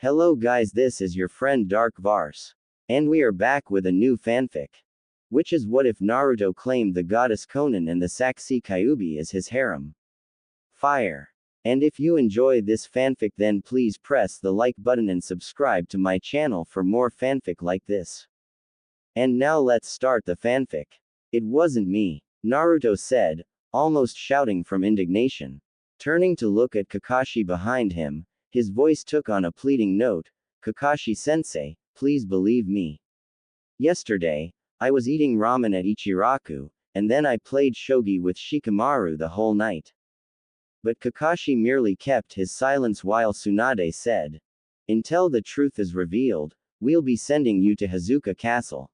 Hello guys, this is your friend Dark Vars. And we are back with a new fanfic. Which is what if Naruto claimed the goddess Konan and the Saksy Kyuubi as his harem? Fire. And if you enjoy this fanfic, then please press the like button and subscribe to my channel for more fanfic like this. And now let's start the fanfic. It wasn't me, Naruto said, almost shouting from indignation. Turning to look at Kakashi behind him, his voice took on a pleading note. Kakashi-sensei, please believe me. Yesterday, I was eating ramen at Ichiraku, and then I played shogi with Shikamaru the whole night. But Kakashi merely kept his silence while Tsunade said, until the truth is revealed, we'll be sending you to Hazuka Castle.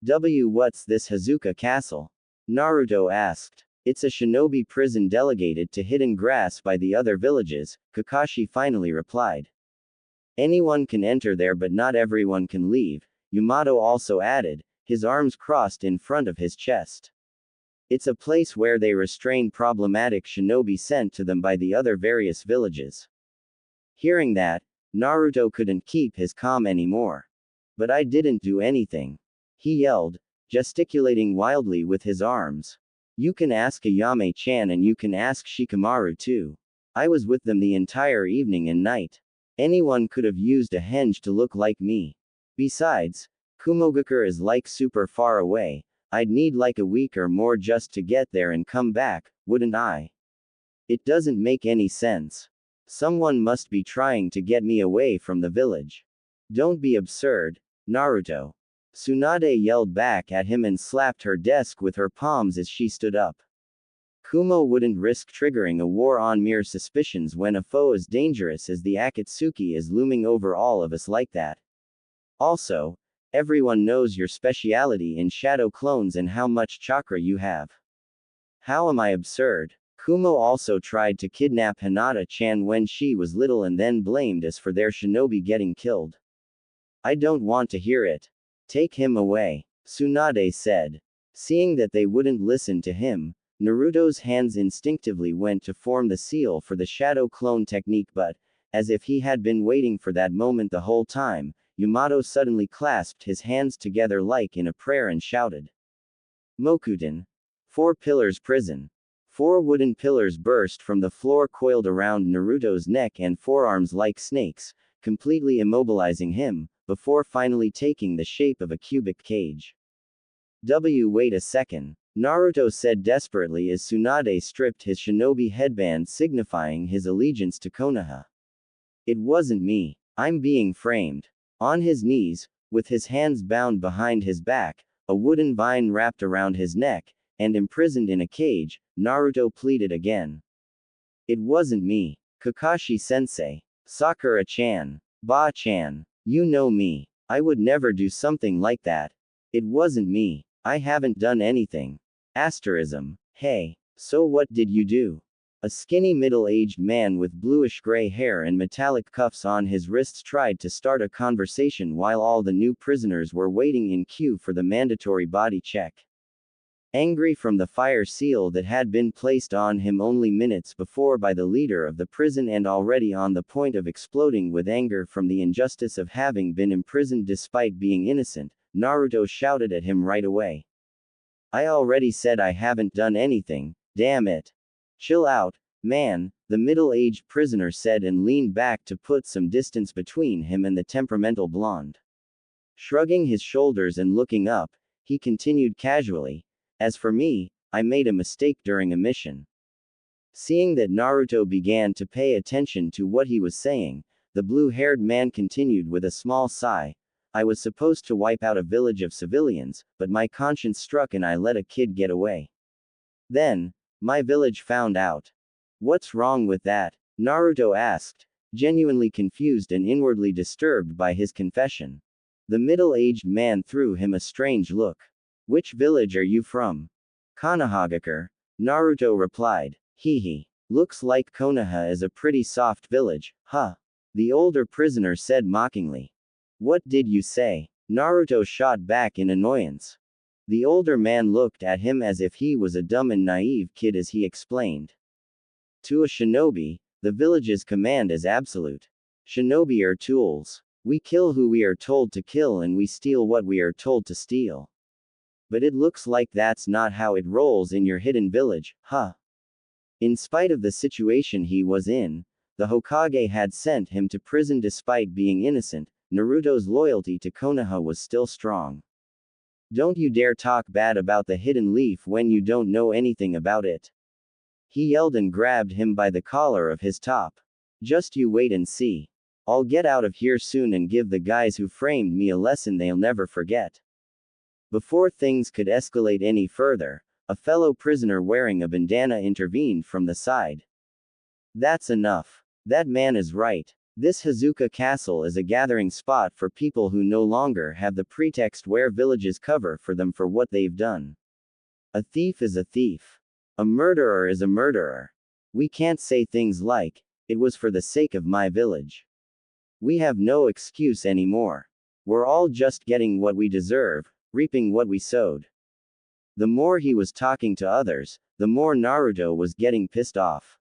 What's this Hazuka Castle? Naruto asked. It's a shinobi prison delegated to hidden grass by the other villages, Kakashi finally replied. Anyone can enter there but not everyone can leave, Yamato also added, his arms crossed in front of his chest. It's a place where they restrain problematic shinobi sent to them by the other various villages. Hearing that, Naruto couldn't keep his calm anymore. But I didn't do anything. He yelled, gesticulating wildly with his arms. You can ask Ayame-chan and you can ask Shikamaru too. I was with them the entire evening and night. Anyone could have used a henge to look like me. Besides, Kumogakure is like super far away. I'd need like a week or more just to get there and come back, wouldn't I? It doesn't make any sense. Someone must be trying to get me away from the village. Don't be absurd, Naruto. Tsunade yelled back at him and slapped her desk with her palms as she stood up. Kumo wouldn't risk triggering a war on mere suspicions when a foe as dangerous as the Akatsuki is looming over all of us like that. Also, everyone knows your speciality in shadow clones and how much chakra you have. How am I absurd? Kumo also tried to kidnap Hinata-chan when she was little and then blamed us for their shinobi getting killed. I don't want to hear it. Take him away, Tsunade said. Seeing that they wouldn't listen to him, Naruto's hands instinctively went to form the seal for the shadow clone technique, but, as if he had been waiting for that moment the whole time, Yamato suddenly clasped his hands together like in a prayer and shouted. Mokuten. 4 pillars prison. 4 wooden pillars burst from the floor coiled around Naruto's neck and forearms like snakes, completely immobilizing him, before finally taking the shape of a cubic cage. Wait a second, Naruto said desperately as Tsunade stripped his shinobi headband signifying his allegiance to Konoha. It wasn't me. I'm being framed. On his knees, with his hands bound behind his back, a wooden vine wrapped around his neck, and imprisoned in a cage, Naruto pleaded again. It wasn't me. Kakashi-sensei. Sakura-chan. Ba-chan. You know me. I would never do something like that. It wasn't me. I haven't done anything. Asterism. Hey. So what did you do? A skinny middle-aged man with bluish-gray hair and metallic cuffs on his wrists tried to start a conversation while all the new prisoners were waiting in queue for the mandatory body check. Angry from the fire seal that had been placed on him only minutes before by the leader of the prison and already on the point of exploding with anger from the injustice of having been imprisoned despite being innocent, Naruto shouted at him right away. I already said I haven't done anything, damn it. Chill out, man, the middle-aged prisoner said and leaned back to put some distance between him and the temperamental blonde. Shrugging his shoulders and looking up, he continued casually. As for me, I made a mistake during a mission. Seeing that Naruto began to pay attention to what he was saying, the blue-haired man continued with a small sigh. I was supposed to wipe out a village of civilians, but my conscience struck and I let a kid get away. Then, my village found out. What's wrong with that? Naruto asked, genuinely confused and inwardly disturbed by his confession. The middle-aged man threw him a strange look. Which village are you from? Konohagakure. Naruto replied. Hee. Looks like Konoha is a pretty soft village, huh? The older prisoner said mockingly. What did you say? Naruto shot back in annoyance. The older man looked at him as if he was a dumb and naive kid as he explained. To a shinobi, the village's command is absolute. Shinobi are tools. We kill who we are told to kill and we steal what we are told to steal. But it looks like that's not how it rolls in your hidden village, huh? In spite of the situation he was in, the Hokage had sent him to prison despite being innocent. Naruto's loyalty to Konoha was still strong. Don't you dare talk bad about the hidden leaf when you don't know anything about it. He yelled and grabbed him by the collar of his top. Just you wait and see. I'll get out of here soon and give the guys who framed me a lesson they'll never forget. Before things could escalate any further, a fellow prisoner wearing a bandana intervened from the side. That's enough. That man is right. This Hazuka Castle is a gathering spot for people who no longer have the pretext where villages cover for them for what they've done. A thief is a thief. A murderer is a murderer. We can't say things like, it was for the sake of my village. We have no excuse anymore. We're all just getting what we deserve, reaping what we sowed. The more he was talking to others, the more Naruto was getting pissed off.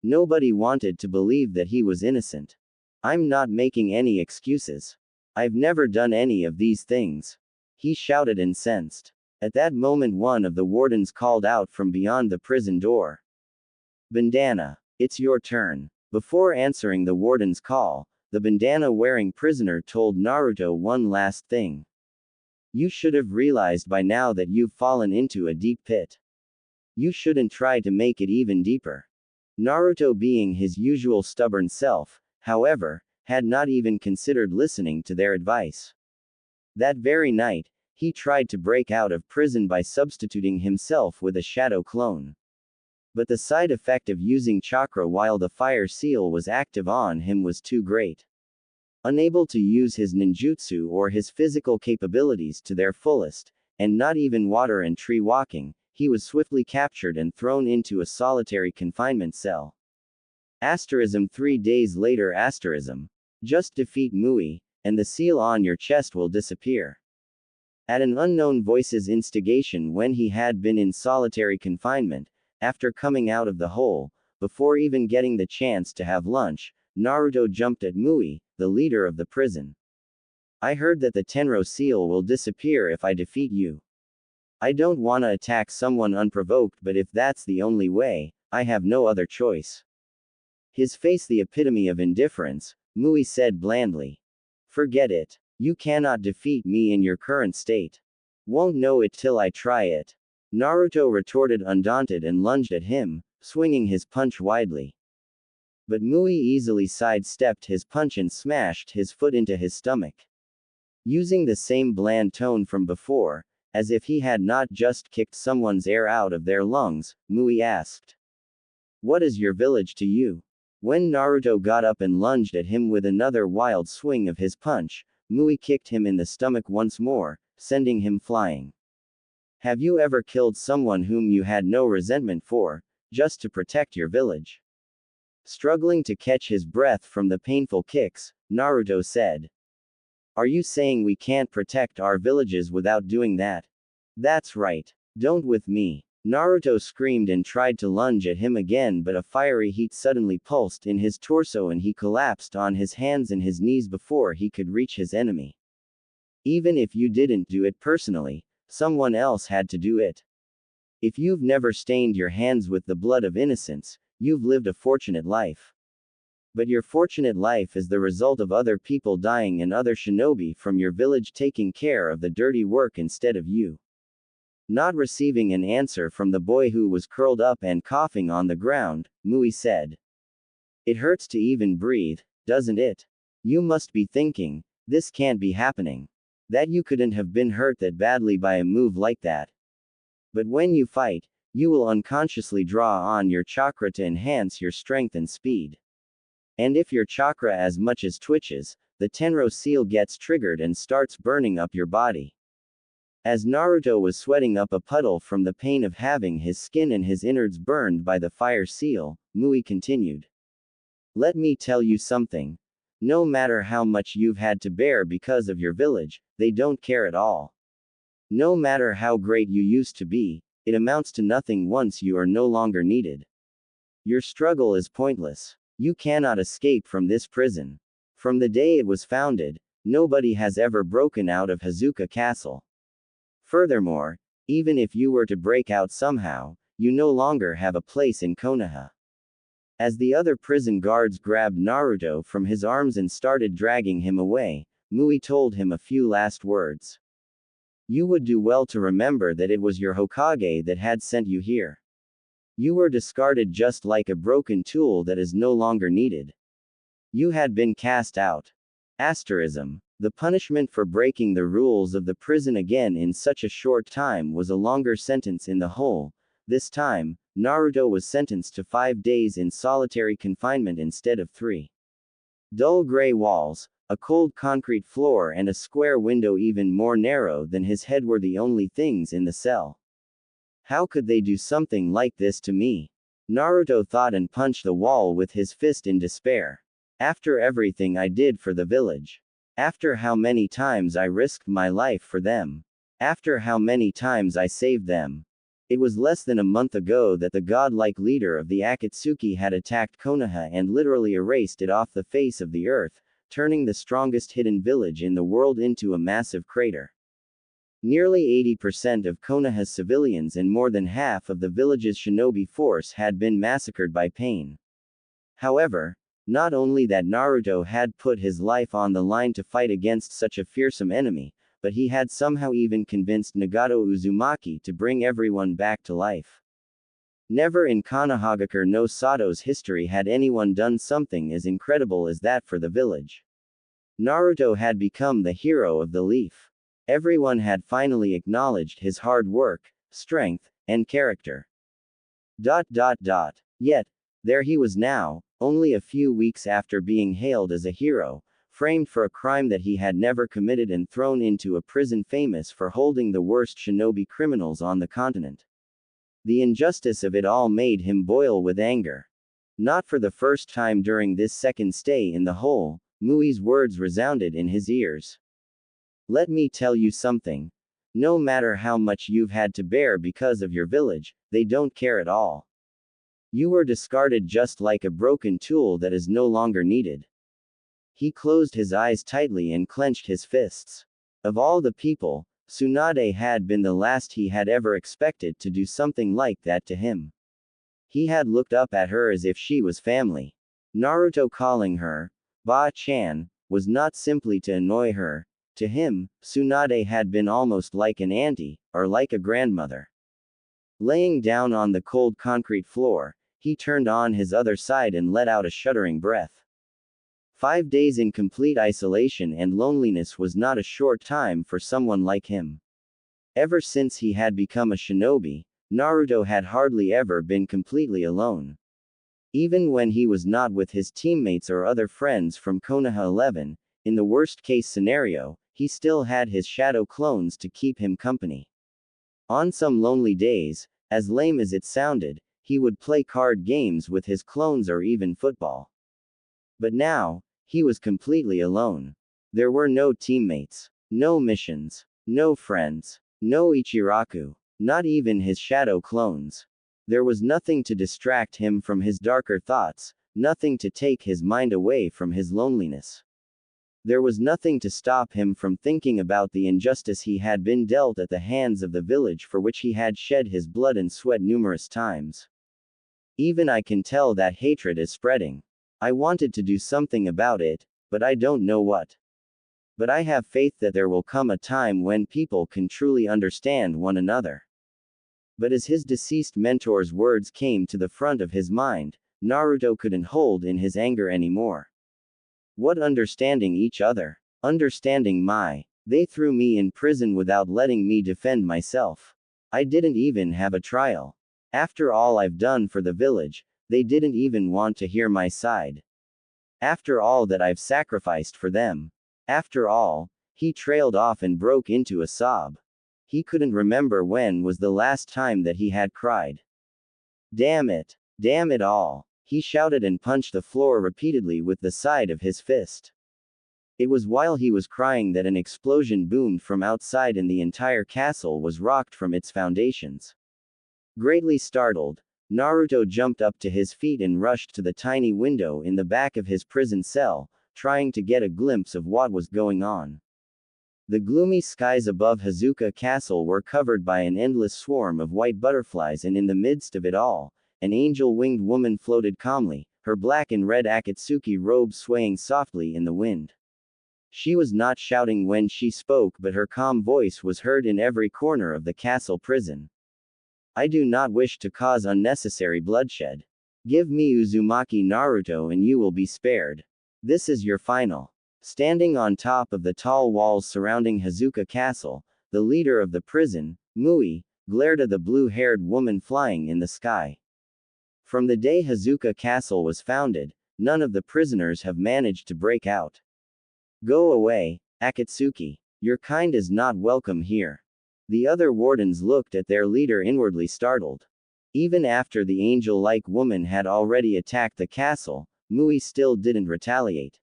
Nobody wanted to believe that he was innocent. I'm not making any excuses. I've never done any of these things. He shouted incensed. At that moment one of the wardens called out from beyond the prison door. Bandana, it's your turn. Before answering the warden's call, the bandana-wearing prisoner told Naruto one last thing. You should have realized by now that you've fallen into a deep pit. You shouldn't try to make it even deeper. Naruto, being his usual stubborn self, however, had not even considered listening to their advice. That very night, he tried to break out of prison by substituting himself with a shadow clone. But the side effect of using chakra while the fire seal was active on him was too great. Unable to use his ninjutsu or his physical capabilities to their fullest, and not even water and tree walking, he was swiftly captured and thrown into a solitary confinement cell. 3 days later. Just defeat Mui, and the seal on your chest will disappear. At an unknown voice's instigation, when he had been in solitary confinement, after coming out of the hole, before even getting the chance to have lunch, Naruto jumped at Mui, the leader of the prison. I heard that the Tenro seal will disappear if I defeat you. I don't wanna attack someone unprovoked, but if that's the only way, I have no other choice. His face the epitome of indifference, Mui said blandly. Forget it. You cannot defeat me in your current state. Won't know it till I try it. Naruto retorted undaunted and lunged at him, swinging his punch widely. But Mui easily sidestepped his punch and smashed his foot into his stomach. Using the same bland tone from before, as if he had not just kicked someone's air out of their lungs, Mui asked. What is your village to you? When Naruto got up and lunged at him with another wild swing of his punch, Mui kicked him in the stomach once more, sending him flying. Have you ever killed someone whom you had no resentment for, just to protect your village? Struggling to catch his breath from the painful kicks, Naruto said. Are you saying we can't protect our villages without doing that? That's right. Don't with me. Naruto screamed and tried to lunge at him again, but a fiery heat suddenly pulsed in his torso and he collapsed on his hands and his knees before he could reach his enemy. Even if you didn't do it personally, someone else had to do it. If you've never stained your hands with the blood of innocence, you've lived a fortunate life. But your fortunate life is the result of other people dying and other shinobi from your village taking care of the dirty work instead of you. Not receiving an answer from the boy who was curled up and coughing on the ground, Mui said. It hurts to even breathe, doesn't it? You must be thinking, this can't be happening. That you couldn't have been hurt that badly by a move like that. But when you fight, you will unconsciously draw on your chakra to enhance your strength and speed. And if your chakra as much as twitches, the Tenro seal gets triggered and starts burning up your body. As Naruto was sweating up a puddle from the pain of having his skin and his innards burned by the fire seal, Mui continued. Let me tell you something. No matter how much you've had to bear because of your village, they don't care at all. No matter how great you used to be, it amounts to nothing once you are no longer needed. Your struggle is pointless. You cannot escape from this prison. From the day it was founded, nobody has ever broken out of Hazuka Castle. Furthermore, even if you were to break out somehow, you no longer have a place in Konoha. As the other prison guards grabbed Naruto from his arms and started dragging him away, Mui told him a few last words. You would do well to remember that it was your Hokage that had sent you here. You were discarded just like a broken tool that is no longer needed. You had been cast out. Asterism. The punishment for breaking the rules of the prison again in such a short time was a longer sentence in the whole. This time, Naruto was sentenced to 5 days in solitary confinement instead of 3. Dull gray walls, a cold concrete floor and a square window even more narrow than his head were the only things in the cell. How could they do something like this to me? Naruto thought and punched the wall with his fist in despair. After everything I did for the village. After how many times I risked my life for them. After how many times I saved them. It was less than a month ago that the godlike leader of the Akatsuki had attacked Konoha and literally erased it off the face of the earth, turning the strongest hidden village in the world into a massive crater. Nearly 80% of Konoha's civilians and more than half of the village's shinobi force had been massacred by pain. However, not only that Naruto had put his life on the line to fight against such a fearsome enemy, but he had somehow even convinced Nagato Uzumaki to bring everyone back to life. Never in Konohagakure no Sato's history had anyone done something as incredible as that for the village. Naruto had become the hero of the Leaf. Everyone had finally acknowledged his hard work, strength, and character. Yet, there he was now, only a few weeks after being hailed as a hero, framed for a crime that he had never committed and thrown into a prison famous for holding the worst shinobi criminals on the continent. The injustice of it all made him boil with anger. Not for the first time during this second stay in the hole, Mui's words resounded in his ears. Let me tell you something. No matter how much you've had to bear because of your village, they don't care at all. You were discarded just like a broken tool that is no longer needed. He closed his eyes tightly and clenched his fists. Of all the people, Tsunade had been the last he had ever expected to do something like that to him. He had looked up at her as if she was family. Naruto calling her Ba-chan was not simply to annoy her. To him, Tsunade had been almost like an auntie, or like a grandmother. Laying down on the cold concrete floor, he turned on his other side and let out a shuddering breath. 5 days in complete isolation and loneliness was not a short time for someone like him. Ever since he had become a shinobi, Naruto had hardly ever been completely alone. Even when he was not with his teammates or other friends from Konoha 11, in the worst-case scenario, he still had his shadow clones to keep him company. On some lonely days, as lame as it sounded, he would play card games with his clones or even football. But now, he was completely alone. There were no teammates, no missions, no friends, no Ichiraku, not even his shadow clones. There was nothing to distract him from his darker thoughts, nothing to take his mind away from his loneliness. There was nothing to stop him from thinking about the injustice he had been dealt at the hands of the village for which he had shed his blood and sweat numerous times. Even I can tell that hatred is spreading. I wanted to do something about it, but I don't know what. But I have faith that there will come a time when people can truly understand one another. But as his deceased mentor's words came to the front of his mind, Naruto couldn't hold in his anger anymore. What understanding each other? Understanding they threw me in prison without letting me defend myself. I didn't even have a trial. After all I've done for the village, they didn't even want to hear my side. After all that I've sacrificed for them. After all, he trailed off and broke into a sob. He couldn't remember when was the last time that he had cried. Damn it. Damn it all. He shouted and punched the floor repeatedly with the side of his fist. It was while he was crying that an explosion boomed from outside and the entire castle was rocked from its foundations. Greatly startled, Naruto jumped up to his feet and rushed to the tiny window in the back of his prison cell, trying to get a glimpse of what was going on. The gloomy skies above Hazuka Castle were covered by an endless swarm of white butterflies, and in the midst of it all, an angel-winged woman floated calmly, her black and red Akatsuki robe swaying softly in the wind. She was not shouting when she spoke, but her calm voice was heard in every corner of the castle prison. I do not wish to cause unnecessary bloodshed. Give me Uzumaki Naruto and you will be spared. This is your final. Standing on top of the tall walls surrounding Hazuka Castle, the leader of the prison, Mui, glared at the blue-haired woman flying in the sky. From the day Hazuka Castle was founded, none of the prisoners have managed to break out. Go away, Akatsuki. Your kind is not welcome here. The other wardens looked at their leader inwardly startled. Even after the angel-like woman had already attacked the castle, Mui still didn't retaliate.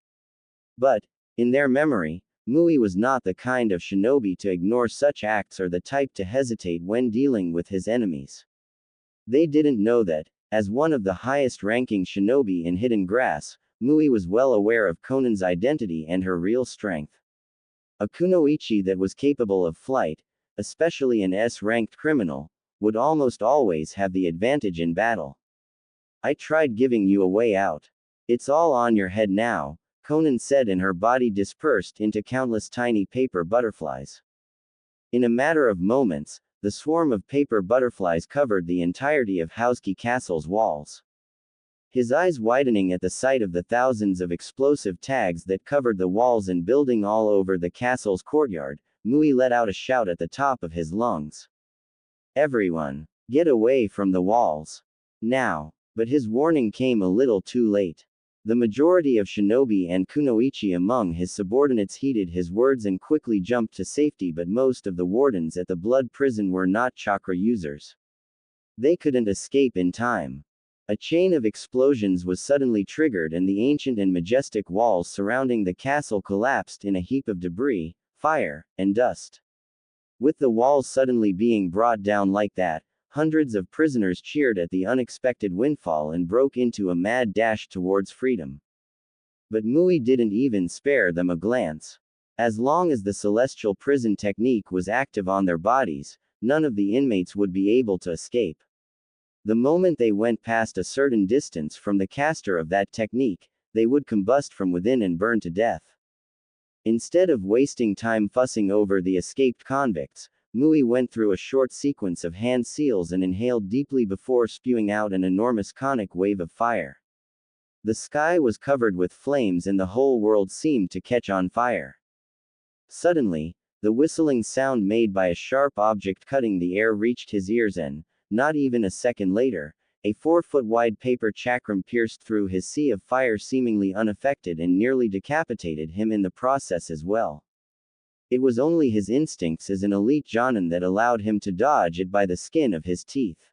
But, in their memory, Mui was not the kind of shinobi to ignore such acts or the type to hesitate when dealing with his enemies. They didn't know that, as one of the highest-ranking shinobi in Hidden Grass, Mui was well aware of Konan's identity and her real strength. A kunoichi that was capable of flight, especially an S-ranked criminal, would almost always have the advantage in battle. I tried giving you a way out. It's all on your head now, Konan said, and her body dispersed into countless tiny paper butterflies. In a matter of moments, the swarm of paper butterflies covered the entirety of Hazuka Castle's walls. His eyes widening at the sight of the thousands of explosive tags that covered the walls and building all over the castle's courtyard, Mui let out a shout at the top of his lungs. Everyone, get away from the walls. Now. But his warning came a little too late. The majority of shinobi and kunoichi among his subordinates heeded his words and quickly jumped to safety, but most of the wardens at the blood prison were not chakra users. They couldn't escape in time. A chain of explosions was suddenly triggered and the ancient and majestic walls surrounding the castle collapsed in a heap of debris, fire, and dust. With the walls suddenly being brought down like that, hundreds of prisoners cheered at the unexpected windfall and broke into a mad dash towards freedom. But Mui didn't even spare them a glance. As long as the celestial prison technique was active on their bodies, none of the inmates would be able to escape. The moment they went past a certain distance from the caster of that technique, they would combust from within and burn to death. Instead of wasting time fussing over the escaped convicts, Mui went through a short sequence of hand seals and inhaled deeply before spewing out an enormous conic wave of fire. The sky was covered with flames and the whole world seemed to catch on fire. Suddenly, the whistling sound made by a sharp object cutting the air reached his ears and, not even a second later, a 4-foot-wide paper chakram pierced through his sea of fire seemingly unaffected and nearly decapitated him in the process as well. It was only his instincts as an elite Jonin that allowed him to dodge it by the skin of his teeth.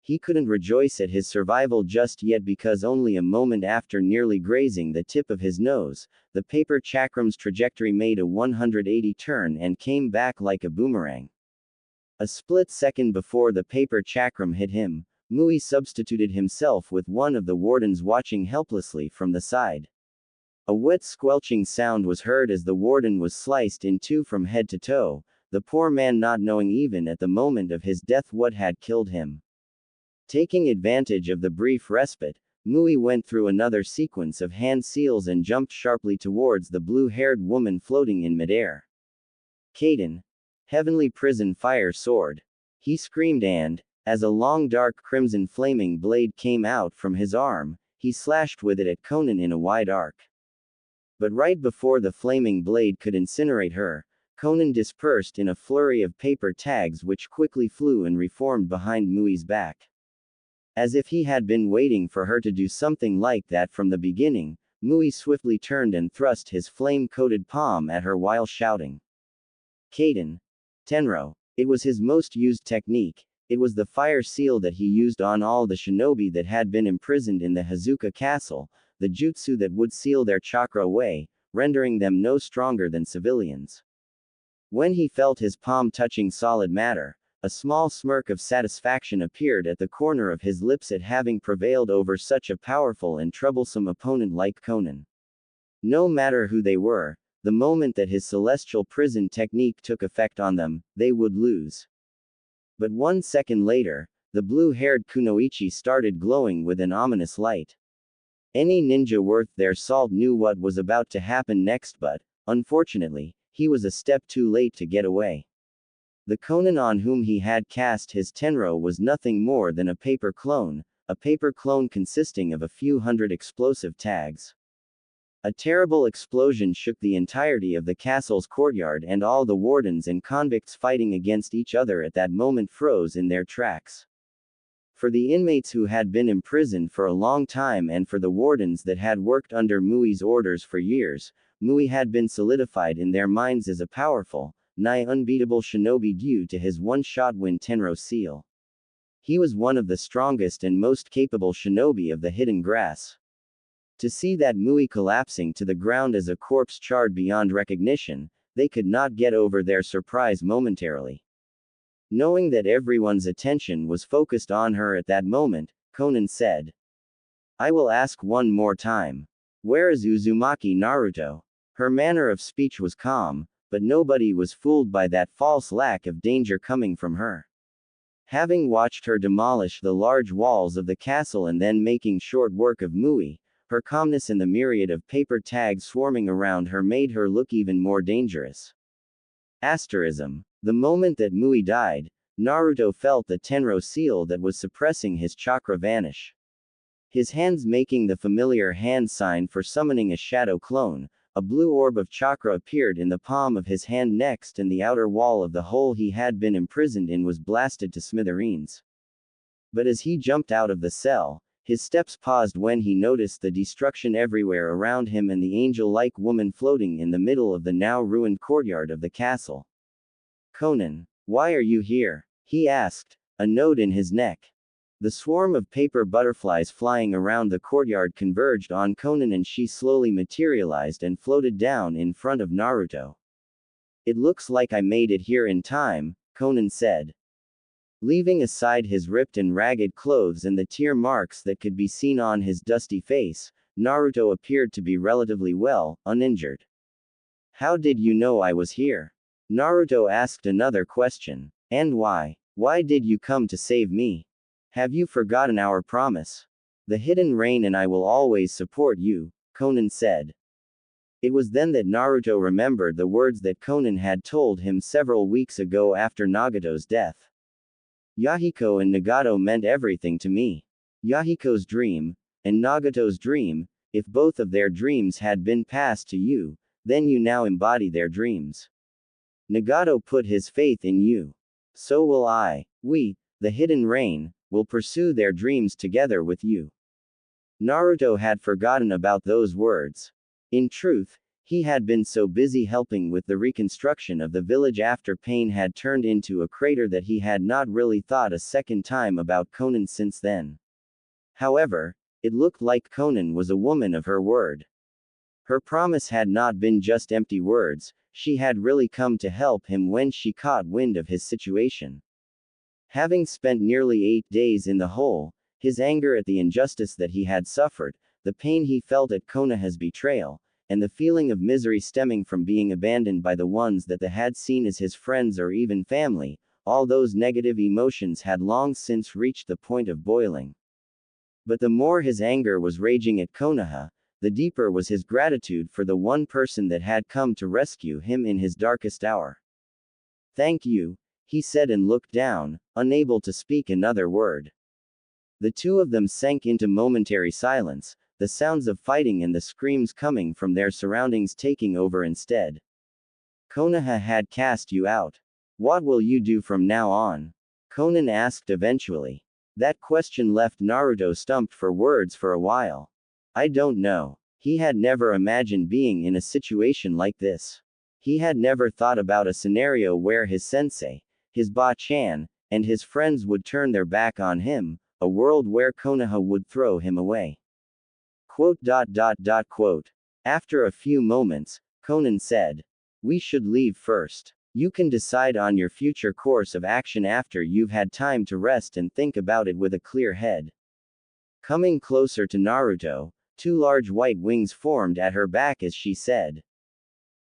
He couldn't rejoice at his survival just yet because only a moment after nearly grazing the tip of his nose, the paper chakram's trajectory made a 180 turn and came back like a boomerang. A split second before the paper chakram hit him, Mui substituted himself with one of the wardens watching helplessly from the side. A wet squelching sound was heard as the warden was sliced in two from head to toe, the poor man not knowing even at the moment of his death what had killed him. Taking advantage of the brief respite, Mui went through another sequence of hand seals and jumped sharply towards the blue-haired woman floating in midair. Kaden. Heavenly prison fire sword. He screamed and, as a long dark crimson flaming blade came out from his arm, he slashed with it at Konan in a wide arc. But right before the flaming blade could incinerate her, Konan dispersed in a flurry of paper tags which quickly flew and reformed behind Mui's back. As if he had been waiting for her to do something like that from the beginning, Mui swiftly turned and thrust his flame-coated palm at her while shouting. Kaden. Tenro. It was his most used technique. It was the fire seal that he used on all the shinobi that had been imprisoned in the Hazuka Castle, the jutsu that would seal their chakra away, rendering them no stronger than civilians. When he felt his palm touching solid matter, a small smirk of satisfaction appeared at the corner of his lips at having prevailed over such a powerful and troublesome opponent like Konan. No matter who they were, the moment that his celestial prison technique took effect on them, they would lose. But 1 second later, the blue-haired kunoichi started glowing with an ominous light. Any ninja worth their salt knew what was about to happen next, but, unfortunately, he was a step too late to get away. The Konan on whom he had cast his tenro was nothing more than a paper clone consisting of a few hundred explosive tags. A terrible explosion shook the entirety of the castle's courtyard, and all the wardens and convicts fighting against each other at that moment froze in their tracks. For the inmates who had been imprisoned for a long time and for the wardens that had worked under Mui's orders for years, Mui had been solidified in their minds as a powerful, nigh unbeatable shinobi due to his one-shot win tenro seal. He was one of the strongest and most capable shinobi of the hidden grass. To see that Mui collapsing to the ground as a corpse charred beyond recognition, they could not get over their surprise momentarily. Knowing that everyone's attention was focused on her at that moment, Konan said, "I will ask one more time. Where is Uzumaki Naruto?" Her manner of speech was calm, but nobody was fooled by that false lack of danger coming from her. Having watched her demolish the large walls of the castle and then making short work of Mui, her calmness and the myriad of paper tags swarming around her made her look even more dangerous. Asterism. The moment that Mui died, Naruto felt the tenro seal that was suppressing his chakra vanish. His hands making the familiar hand sign for summoning a shadow clone, a blue orb of chakra appeared in the palm of his hand next, and the outer wall of the hole he had been imprisoned in was blasted to smithereens. But as he jumped out of the cell, his steps paused when he noticed the destruction everywhere around him and the angel-like woman floating in the middle of the now ruined courtyard of the castle. "Konan, why are you here?" he asked, a note in his neck. The swarm of paper butterflies flying around the courtyard converged on Konan, and she slowly materialized and floated down in front of Naruto. "It looks like I made it here in time," Konan said. Leaving aside his ripped and ragged clothes and the tear marks that could be seen on his dusty face, Naruto appeared to be relatively well, uninjured. "How did you know I was here?" Naruto asked another question. "And why? Why did you come to save me? Have you forgotten our promise? The Hidden Rain and I will always support you," Konan said. It was then that Naruto remembered the words that Konan had told him several weeks ago after Nagato's death. "Yahiko and Nagato meant everything to me. Yahiko's dream, and Nagato's dream, if both of their dreams had been passed to you, then you now embody their dreams. Nagato put his faith in you. So will I. We, the Hidden Rain, will pursue their dreams together with you." Naruto had forgotten about those words. In truth, he had been so busy helping with the reconstruction of the village after Pain had turned into a crater that he had not really thought a second time about Konan since then. However, it looked like Konan was a woman of her word. Her promise had not been just empty words, she had really come to help him when she caught wind of his situation. Having spent nearly 8 days in the hole, his anger at the injustice that he had suffered, the pain he felt at Konoha's betrayal, and the feeling of misery stemming from being abandoned by the ones that they had seen as his friends or even family, all those negative emotions had long since reached the point of boiling. But the more his anger was raging at Konoha, the deeper was his gratitude for the one person that had come to rescue him in his darkest hour. "Thank you," he said and looked down, unable to speak another word. The two of them sank into momentary silence, the sounds of fighting and the screams coming from their surroundings taking over instead. "Konoha had cast you out. What will you do from now on?" Konan asked eventually. That question left Naruto stumped for words for a while. "I don't know." He had never imagined being in a situation like this. He had never thought about a scenario where his sensei, his Ba-chan, and his friends would turn their back on him, a world where Konoha would throw him away. Quote. After a few moments, Konan said, "We should leave first. You can decide on your future course of action after you've had time to rest and think about it with a clear head. Coming closer to Naruto, two large white wings formed at her back as she said,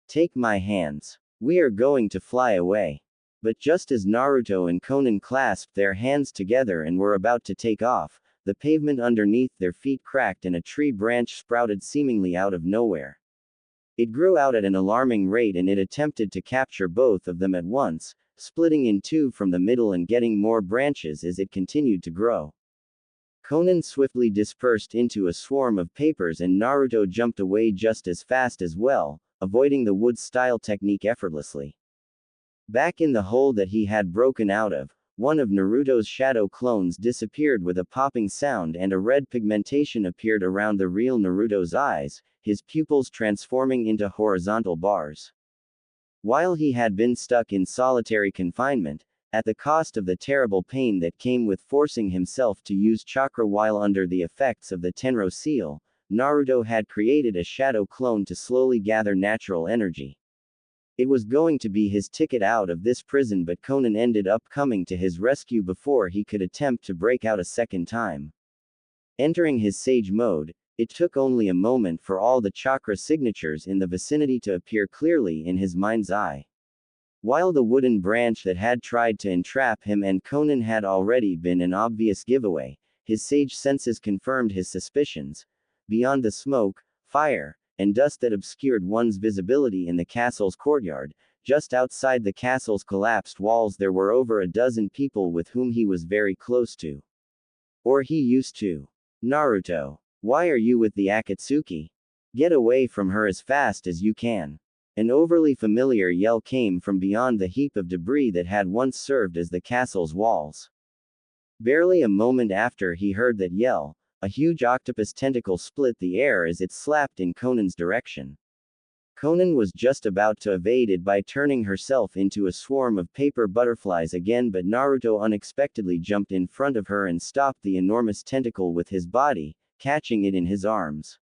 "Take my hands. We are going to fly away." But just as Naruto and Konan clasped their hands together and were about to take off, the pavement underneath their feet cracked and a tree branch sprouted seemingly out of nowhere. It grew out at an alarming rate and it attempted to capture both of them at once, splitting in two from the middle and getting more branches as it continued to grow. Konan swiftly dispersed into a swarm of papers and Naruto jumped away just as fast as well, avoiding the wood-style technique effortlessly. Back in the hole that he had broken out of, one of Naruto's shadow clones disappeared with a popping sound and a red pigmentation appeared around the real Naruto's eyes, his pupils transforming into horizontal bars. While he had been stuck in solitary confinement, at the cost of the terrible pain that came with forcing himself to use chakra while under the effects of the Tenro seal, Naruto had created a shadow clone to slowly gather natural energy. It was going to be his ticket out of this prison, but Konan ended up coming to his rescue before he could attempt to break out a second time. Entering his sage mode, it took only a moment for all the chakra signatures in the vicinity to appear clearly in his mind's eye. While the wooden branch that had tried to entrap him and Konan had already been an obvious giveaway, his sage senses confirmed his suspicions. Beyond the smoke, fire, and dust that obscured one's visibility in the castle's courtyard, just outside the castle's collapsed walls there were over a dozen people with whom he was very close to. Or he used to. "Naruto, why are you with the Akatsuki? Get away from her as fast as you can." An overly familiar yell came from beyond the heap of debris that had once served as the castle's walls. Barely a moment after he heard that yell, a huge octopus tentacle split the air as it slapped in Konan's direction. Konan was just about to evade it by turning herself into a swarm of paper butterflies again, but Naruto unexpectedly jumped in front of her and stopped the enormous tentacle with his body, catching it in his arms.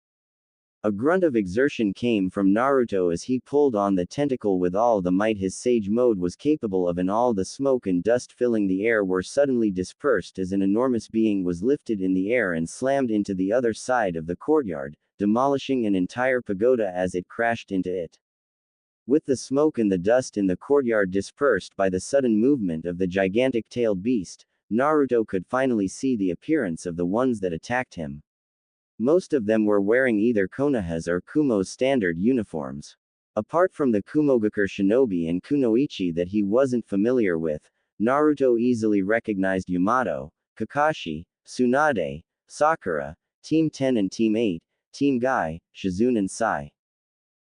A grunt of exertion came from Naruto as he pulled on the tentacle with all the might his sage mode was capable of, and all the smoke and dust filling the air were suddenly dispersed as an enormous being was lifted in the air and slammed into the other side of the courtyard, demolishing an entire pagoda as it crashed into it. With the smoke and the dust in the courtyard dispersed by the sudden movement of the gigantic tailed beast, Naruto could finally see the appearance of the ones that attacked him. Most of them were wearing either Konoha's or Kumo's standard uniforms. Apart from the Kumogakure shinobi and kunoichi that he wasn't familiar with, Naruto easily recognized Yamato, Kakashi, Tsunade, Sakura, Team 10 and Team 8, Team Guy, Shizune and Sai.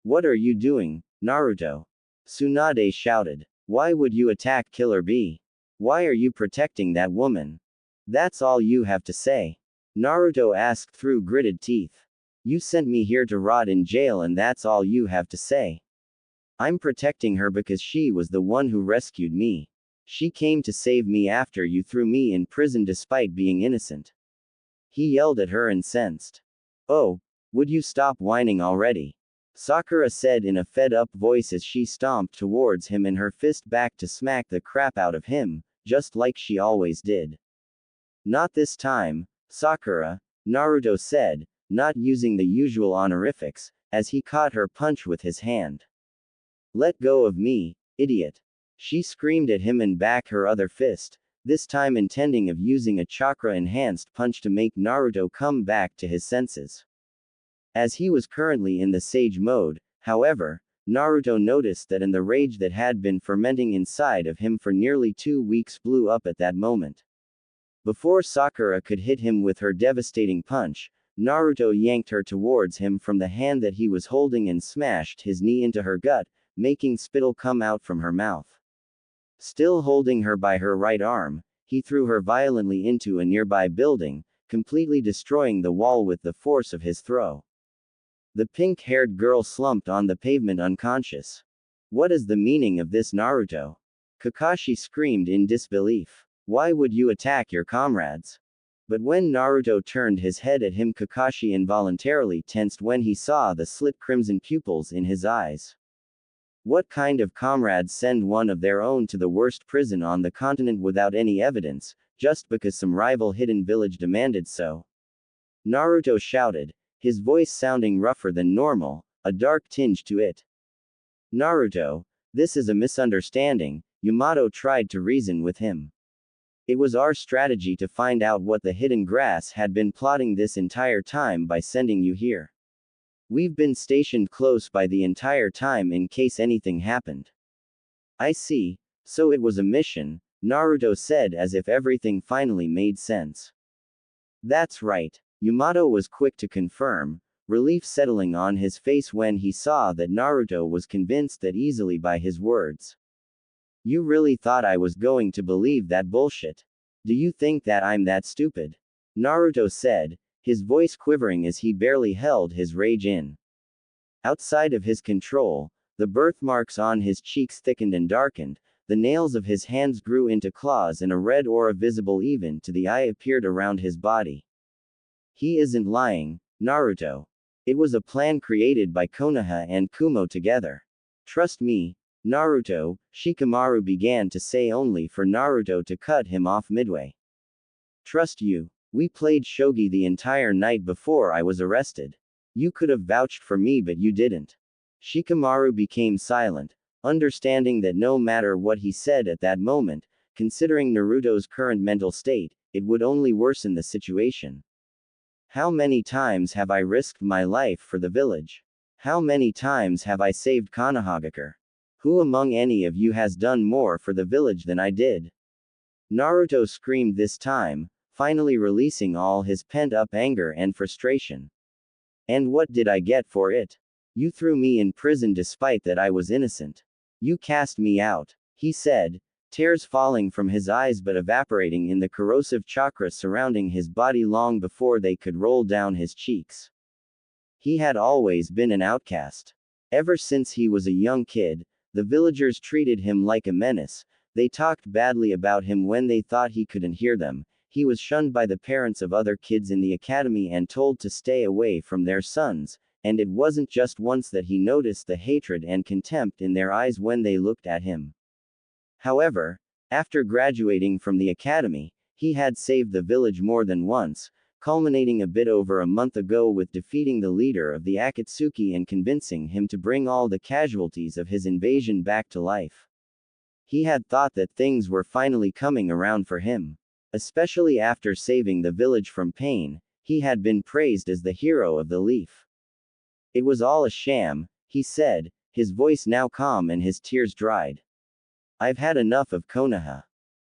"What are you doing, Naruto?" Tsunade shouted. "Why would you attack Killer Bee? Why are you protecting that woman? That's all you have to say?" Naruto asked through gritted teeth. "You sent me here to rot in jail and that's all you have to say?" "I'm protecting her because she was the one who rescued me. She came to save me after you threw me in prison despite being innocent." He yelled at her incensed. "Oh, would you stop whining already?" Sakura said in a fed-up voice as she stomped towards him and her fist back to smack the crap out of him, just like she always did. "Not this time, Sakura," Naruto said, not using the usual honorifics, as he caught her punch with his hand. "Let go of me, idiot!" She screamed at him and back her other fist, this time intending of using a chakra-enhanced punch to make Naruto come back to his senses. As he was currently in the sage mode, however, Naruto noticed that the rage that had been fermenting inside of him for nearly 2 weeks blew up at that moment. Before Sakura could hit him with her devastating punch, Naruto yanked her towards him from the hand that he was holding and smashed his knee into her gut, making spittle come out from her mouth. Still holding her by her right arm, he threw her violently into a nearby building, completely destroying the wall with the force of his throw. The pink-haired girl slumped on the pavement unconscious. "What is the meaning of this, Naruto?" Kakashi screamed in disbelief. "Why would you attack your comrades?" But when Naruto turned his head at him, Kakashi involuntarily tensed when he saw the slit crimson pupils in his eyes. What kind of comrades send one of their own to the worst prison on the continent without any evidence, just because some rival hidden village demanded so? Naruto shouted, his voice sounding rougher than normal, a dark tinge to it. Naruto, this is a misunderstanding, Yamato tried to reason with him. It was our strategy to find out what the hidden grass had been plotting this entire time by sending you here. We've been stationed close by the entire time in case anything happened. I see, so it was a mission, Naruto said as if everything finally made sense. That's right, Yamato was quick to confirm, relief settling on his face when he saw that Naruto was convinced that easily by his words. You really thought I was going to believe that bullshit? Do you think that I'm that stupid? Naruto said, his voice quivering as he barely held his rage in. Outside of his control, the birthmarks on his cheeks thickened and darkened, the nails of his hands grew into claws and a red aura visible even to the eye appeared around his body. He isn't lying, Naruto. It was a plan created by Konoha and Kumo together. Trust me, Naruto, Shikamaru began to say only for Naruto to cut him off midway. Trust you. We played shogi the entire night before I was arrested. You could have vouched for me but you didn't. Shikamaru became silent, understanding that no matter what he said at that moment, considering Naruto's current mental state, it would only worsen the situation. How many times have I risked my life for the village? How many times have I saved Konohagakure? Who among any of you has done more for the village than I did? Naruto screamed this time, finally releasing all his pent-up anger and frustration. And what did I get for it? You threw me in prison despite that I was innocent. You cast me out, he said, tears falling from his eyes but evaporating in the corrosive chakra surrounding his body long before they could roll down his cheeks. He had always been an outcast. Ever since he was a young kid, the villagers treated him like a menace, they talked badly about him when they thought he couldn't hear them, he was shunned by the parents of other kids in the academy and told to stay away from their sons, and it wasn't just once that he noticed the hatred and contempt in their eyes when they looked at him. However, after graduating from the academy, he had saved the village more than once, culminating a bit over a month ago with defeating the leader of the Akatsuki and convincing him to bring all the casualties of his invasion back to life. He had thought that things were finally coming around for him. Especially after saving the village from pain, he had been praised as the hero of the leaf. It was all a sham, he said, his voice now calm and his tears dried. I've had enough of Konoha.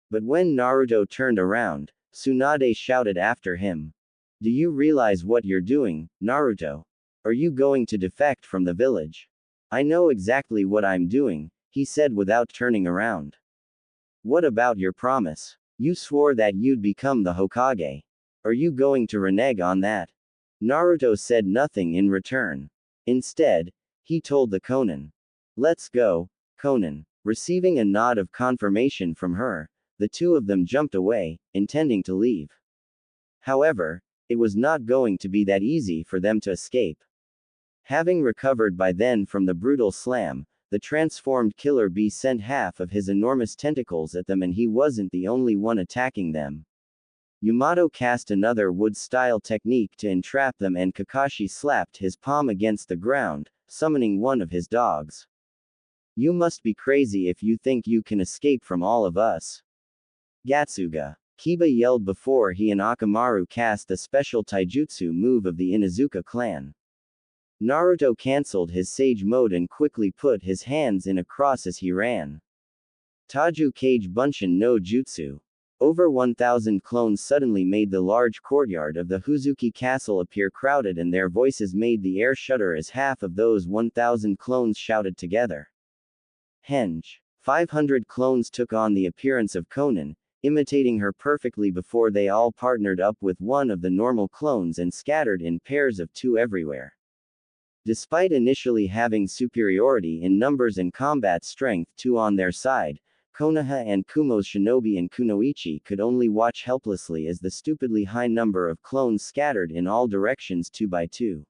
But when Naruto turned around, Tsunade shouted after him. Do you realize what you're doing, Naruto? Are you going to defect from the village? I know exactly what I'm doing, he said without turning around. What about your promise? You swore that you'd become the Hokage. Are you going to renege on that? Naruto said nothing in return. Instead, he told the Konan. Let's go, Konan. Receiving a nod of confirmation from her, the two of them jumped away, intending to leave. However, it was not going to be that easy for them to escape. Having recovered by then from the brutal slam, the transformed killer bee sent half of his enormous tentacles at them and he wasn't the only one attacking them. Yamato cast another wood-style technique to entrap them and Kakashi slapped his palm against the ground, summoning one of his dogs. You must be crazy if you think you can escape from all of us. Gatsuga. Kiba yelled before he and Akamaru cast the special taijutsu move of the Inuzuka clan. Naruto cancelled his sage mode and quickly put his hands in a cross as he ran. Taju Kage Bunshin no Jutsu. Over 1,000 clones suddenly made the large courtyard of the Huzuki castle appear crowded and their voices made the air shudder as half of those 1,000 clones shouted together. Henge. 500 clones took on the appearance of Konan, imitating her perfectly before they all partnered up with one of the normal clones and scattered in pairs of two everywhere. Despite initially having superiority in numbers and combat strength two on their side, Konoha and Kumo's shinobi and kunoichi could only watch helplessly as the stupidly high number of clones scattered in all directions two by two.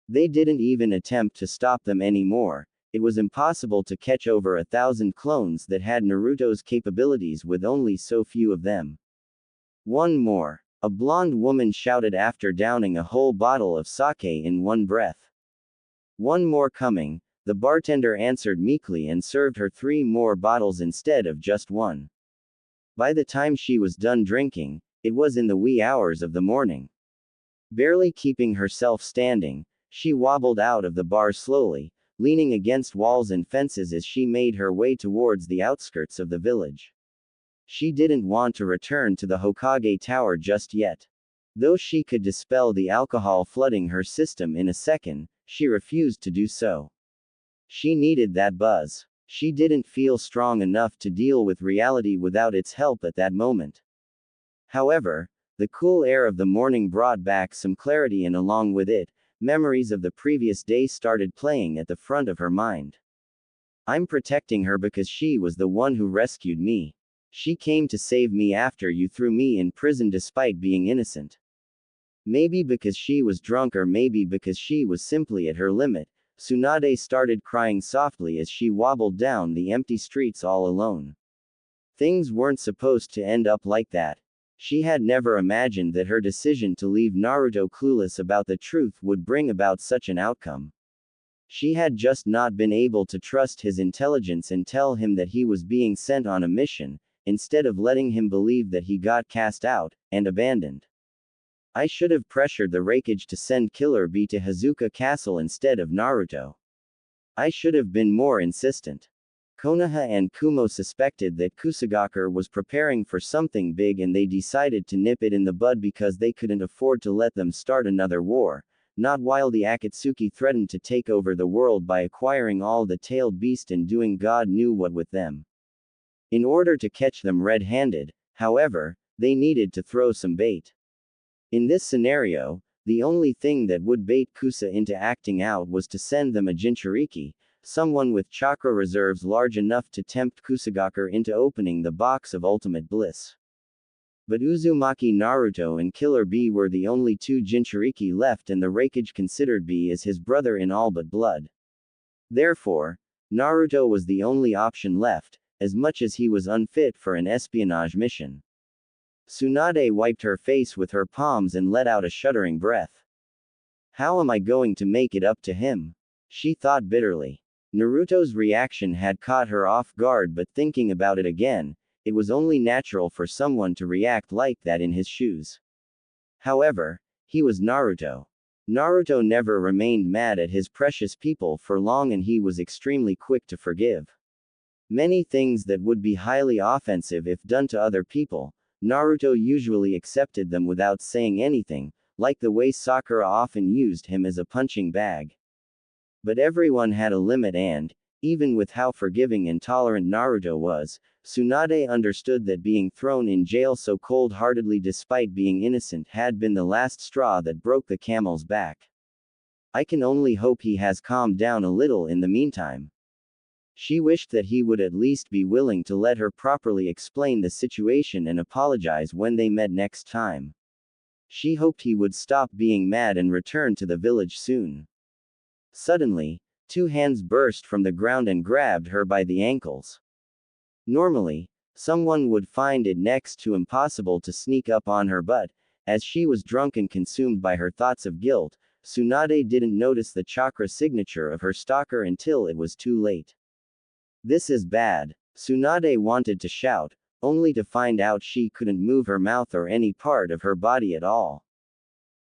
They didn't even attempt to stop them anymore, it was impossible to catch over 1,000 clones that had Naruto's capabilities with only so few of them. One more. A blonde woman shouted after downing a whole bottle of sake in one breath. One more coming, the bartender answered meekly and served her 3 more bottles instead of just one. By the time she was done drinking, it was in the wee hours of the morning. Barely keeping herself standing, she wobbled out of the bar slowly, leaning against walls and fences as she made her way towards the outskirts of the village. She didn't want to return to the Hokage Tower just yet. Though she could dispel the alcohol flooding her system in a second, she refused to do so. She needed that buzz. She didn't feel strong enough to deal with reality without its help at that moment. However, the cool air of the morning brought back some clarity, and along with it, memories of the previous day started playing at the front of her mind. I'm protecting her because she was the one who rescued me. She came to save me after you threw me in prison despite being innocent. Maybe because she was drunk, or maybe because she was simply at her limit, Tsunade started crying softly as she wobbled down the empty streets all alone. Things weren't supposed to end up like that. She had never imagined that her decision to leave Naruto clueless about the truth would bring about such an outcome. She had just not been able to trust his intelligence and tell him that he was being sent on a mission, instead of letting him believe that he got cast out and abandoned. I should have pressured the Raikage to send Killer Bee to Hazuka Castle instead of Naruto. I should have been more insistent. Konoha and Kumo suspected that Kusagaker was preparing for something big, and they decided to nip it in the bud because they couldn't afford to let them start another war, not while the Akatsuki threatened to take over the world by acquiring all the tailed beast and doing God knew what with them. In order to catch them red-handed, however, they needed to throw some bait. In this scenario, the only thing that would bait Kusa into acting out was to send them a Jinchuriki, someone with chakra reserves large enough to tempt Kusagaker into opening the box of ultimate bliss. But Uzumaki Naruto and Killer Bee were the only 2 Jinchuriki left, and the Raikage considered Bee as his brother in all but blood. Therefore, Naruto was the only option left, as much as he was unfit for an espionage mission. Tsunade wiped her face with her palms and let out a shuddering breath. How am I going to make it up to him? She thought bitterly. Naruto's reaction had caught her off guard, but thinking about it again, it was only natural for someone to react like that in his shoes. However, he was Naruto. Naruto never remained mad at his precious people for long, and he was extremely quick to forgive. Many things that would be highly offensive if done to other people, Naruto usually accepted them without saying anything, like the way Sakura often used him as a punching bag. But everyone had a limit, and, even with how forgiving and tolerant Naruto was, Tsunade understood that being thrown in jail so cold-heartedly despite being innocent had been the last straw that broke the camel's back. I can only hope he has calmed down a little in the meantime. She wished that he would at least be willing to let her properly explain the situation and apologize when they met next time. She hoped he would stop being mad and return to the village soon. Suddenly, 2 hands burst from the ground and grabbed her by the ankles. Normally, someone would find it next to impossible to sneak up on her, but, as she was drunk and consumed by her thoughts of guilt, Tsunade didn't notice the chakra signature of her stalker until it was too late. This is bad. Tsunade wanted to shout, only to find out she couldn't move her mouth or any part of her body at all.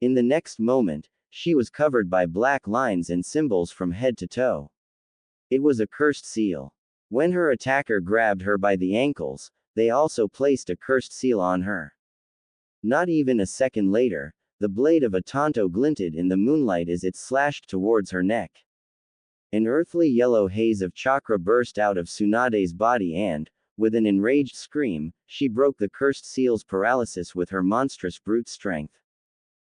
In the next moment, she was covered by black lines and symbols from head to toe. It was a cursed seal. When her attacker grabbed her by the ankles, they also placed a cursed seal on her. Not even a second later, the blade of a tanto glinted in the moonlight as it slashed towards her neck. An earthly yellow haze of chakra burst out of Tsunade's body and, with an enraged scream, she broke the cursed seal's paralysis with her monstrous brute strength.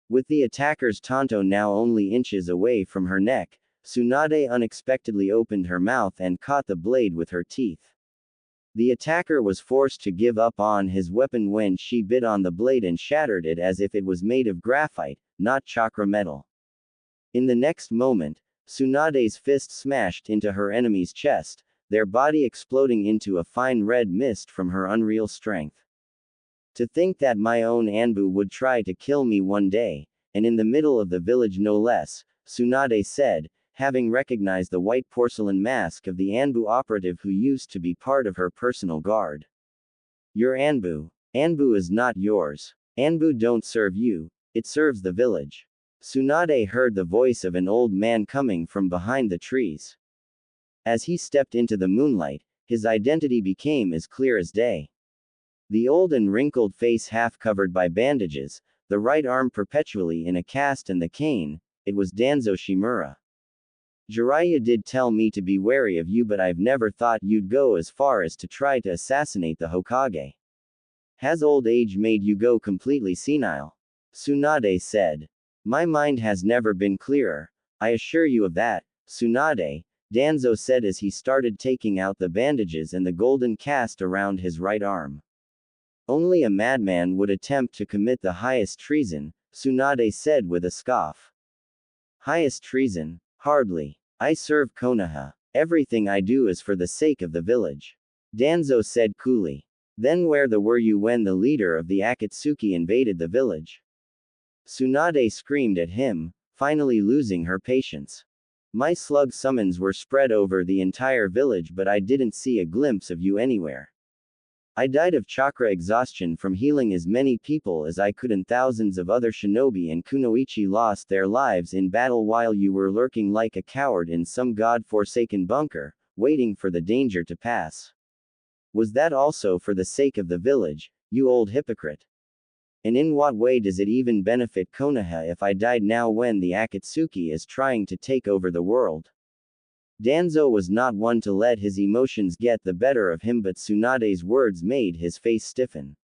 With the attacker's tanto now only inches away from her neck, Tsunade unexpectedly opened her mouth and caught the blade with her teeth. The attacker was forced to give up on his weapon when she bit on the blade and shattered it as if it was made of graphite, not chakra metal. In the next moment, Tsunade's fist smashed into her enemy's chest, their body exploding into a fine red mist from her unreal strength. To think that my own Anbu would try to kill me one day, and in the middle of the village no less, Tsunade said, having recognized the white porcelain mask of the Anbu operative who used to be part of her personal guard. Your Anbu. Anbu is not yours. Anbu don't serve you, it serves the village. Tsunade heard the voice of an old man coming from behind the trees. As he stepped into the moonlight, his identity became as clear as day. The old and wrinkled face half covered by bandages, the right arm perpetually in a cast and the cane, it was Danzo Shimura. Jiraiya did tell me to be wary of you, but I've never thought you'd go as far as to try to assassinate the Hokage. Has old age made you go completely senile? Tsunade said. My mind has never been clearer, I assure you of that, Tsunade, Danzo said as he started taking out the bandages and the golden cast around his right arm. Only a madman would attempt to commit the highest treason, Tsunade said with a scoff. Highest treason? Hardly. I serve Konoha. Everything I do is for the sake of the village. Danzo said coolly. Then where were you when the leader of the Akatsuki invaded the village? Tsunade screamed at him, finally losing her patience. My slug summons were spread over the entire village, but I didn't see a glimpse of you anywhere. I died of chakra exhaustion from healing as many people as I could, and thousands of other shinobi and kunoichi lost their lives in battle while you were lurking like a coward in some god-forsaken bunker, waiting for the danger to pass. Was that also for the sake of the village, you old hypocrite? And in what way does it even benefit Konoha if I died now when the Akatsuki is trying to take over the world? Danzo was not one to let his emotions get the better of him, but Tsunade's words made his face stiffen.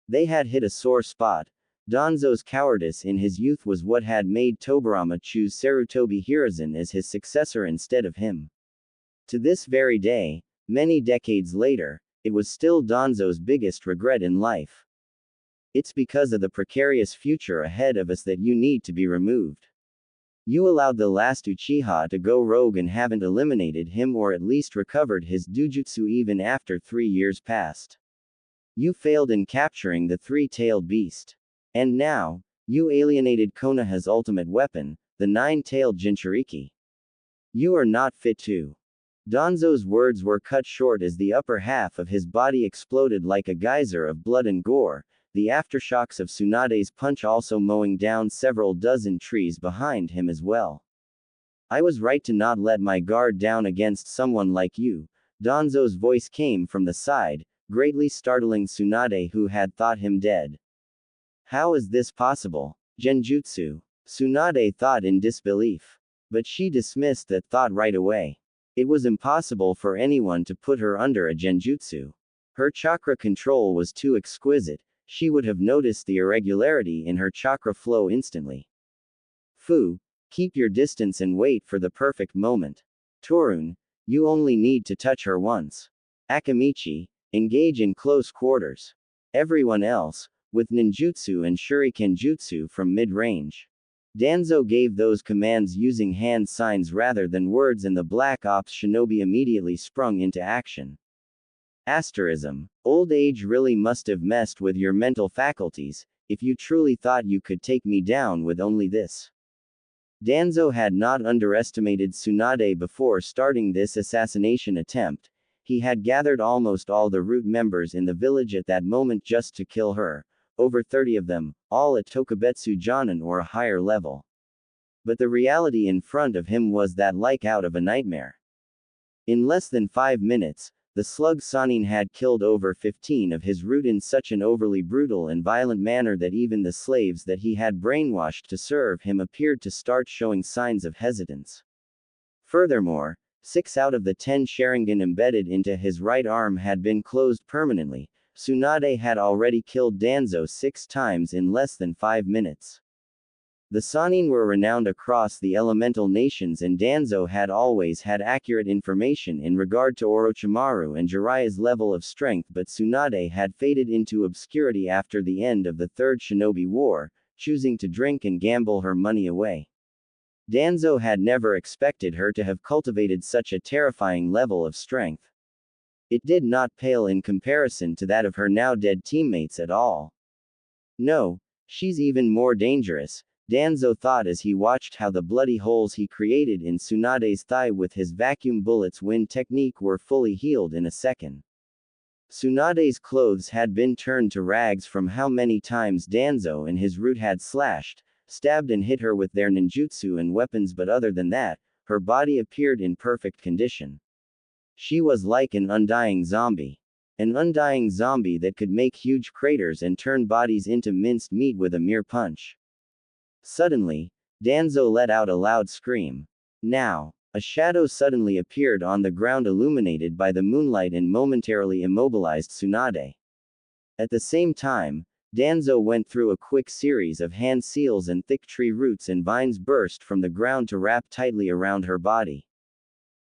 They had hit a sore spot. Danzo's cowardice in his youth was what had made Tobirama choose Sarutobi Hiruzen as his successor instead of him. To this very day, many decades later, it was still Danzo's biggest regret in life. It's because of the precarious future ahead of us that you need to be removed. You allowed the last Uchiha to go rogue and haven't eliminated him or at least recovered his Dujutsu even after 3 years passed. You failed in capturing the three-tailed beast. And now, you alienated Konoha's ultimate weapon, the nine-tailed Jinchuriki. You are not fit to. Danzo's words were cut short as the upper half of his body exploded like a geyser of blood and gore, the aftershocks of Tsunade's punch also mowing down several dozen trees behind him as well. I was right to not let my guard down against someone like you. Danzo's voice came from the side, greatly startling Tsunade, who had thought him dead. How is this possible? Genjutsu. Tsunade thought in disbelief. But she dismissed that thought right away. It was impossible for anyone to put her under a genjutsu. Her chakra control was too exquisite. She would have noticed the irregularity in her chakra flow instantly. Fu, keep your distance and wait for the perfect moment. Torun, you only need to touch her once. Akamichi, engage in close quarters. Everyone else, with ninjutsu and shuriken jutsu from mid-range. Danzo gave those commands using hand signs rather than words, and the Black Ops shinobi immediately sprung into action. Asterism. Old age really must have messed with your mental faculties, if you truly thought you could take me down with only this. Danzo had not underestimated Tsunade before starting this assassination attempt. He had gathered almost all the root members in the village at that moment just to kill her, over 30 of them, all at Tokubetsu Jonin or a higher level. But the reality in front of him was that like out of a nightmare. In less than 5 minutes, the slug Sanin had killed over 15 of his root in such an overly brutal and violent manner that even the slaves that he had brainwashed to serve him appeared to start showing signs of hesitance. Furthermore, 6 out of the 10 Sharingan embedded into his right arm had been closed permanently. Tsunade had already killed Danzo 6 times in less than 5 minutes. The Sanin were renowned across the elemental nations, and Danzo had always had accurate information in regard to Orochimaru and Jiraiya's level of strength, but Tsunade had faded into obscurity after the end of the Third Shinobi War, choosing to drink and gamble her money away. Danzo had never expected her to have cultivated such a terrifying level of strength. It did not pale in comparison to that of her now dead teammates at all. No, she's even more dangerous, Danzo thought as he watched how the bloody holes he created in Tsunade's thigh with his vacuum bullets wind technique were fully healed in a second. Tsunade's clothes had been turned to rags from how many times Danzo and his root had slashed, stabbed and hit her with their ninjutsu and weapons, but other than that, her body appeared in perfect condition. She was like an undying zombie. An undying zombie that could make huge craters and turn bodies into minced meat with a mere punch. Suddenly, Danzo let out a loud scream. Now, a shadow suddenly appeared on the ground illuminated by the moonlight and momentarily immobilized Tsunade. At the same time, Danzo went through a quick series of hand seals and thick tree roots and vines burst from the ground to wrap tightly around her body.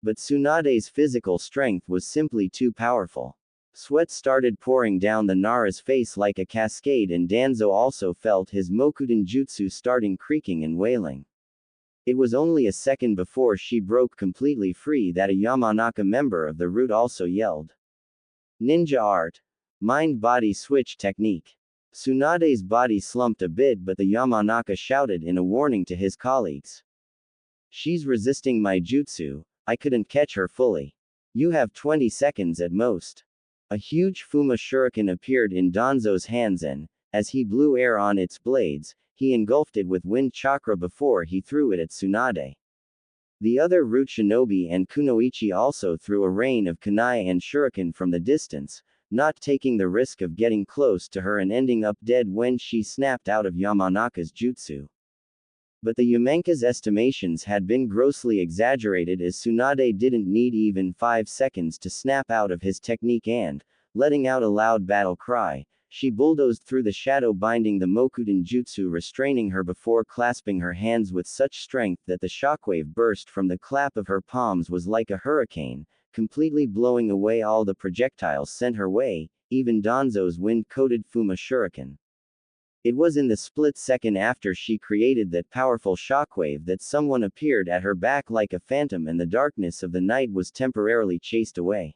But Tsunade's physical strength was simply too powerful. Sweat started pouring down the Nara's face like a cascade, and Danzo also felt his Mokuden jutsu starting creaking and wailing. It was only a second before she broke completely free that a Yamanaka member of the root also yelled. Ninja art. Mind-body switch technique. Tsunade's body slumped a bit, but the Yamanaka shouted in a warning to his colleagues. She's resisting my jutsu, I couldn't catch her fully. You have 20 seconds at most. A huge Fuma shuriken appeared in Danzo's hands and, as he blew air on its blades, he engulfed it with wind chakra before he threw it at Tsunade. The other root shinobi and kunoichi also threw a rain of kunai and shuriken from the distance, not taking the risk of getting close to her and ending up dead when she snapped out of Yamanaka's jutsu. But the Yamenka's estimations had been grossly exaggerated, as Tsunade didn't need even 5 seconds to snap out of his technique and, letting out a loud battle cry, she bulldozed through the shadow, binding the Mokuden jutsu restraining her before clasping her hands with such strength that the shockwave burst from the clap of her palms was like a hurricane, completely blowing away all the projectiles sent her way, even Danzo's wind-coated Fuma shuriken. It was in the split second after she created that powerful shockwave that someone appeared at her back like a phantom, and the darkness of the night was temporarily chased away.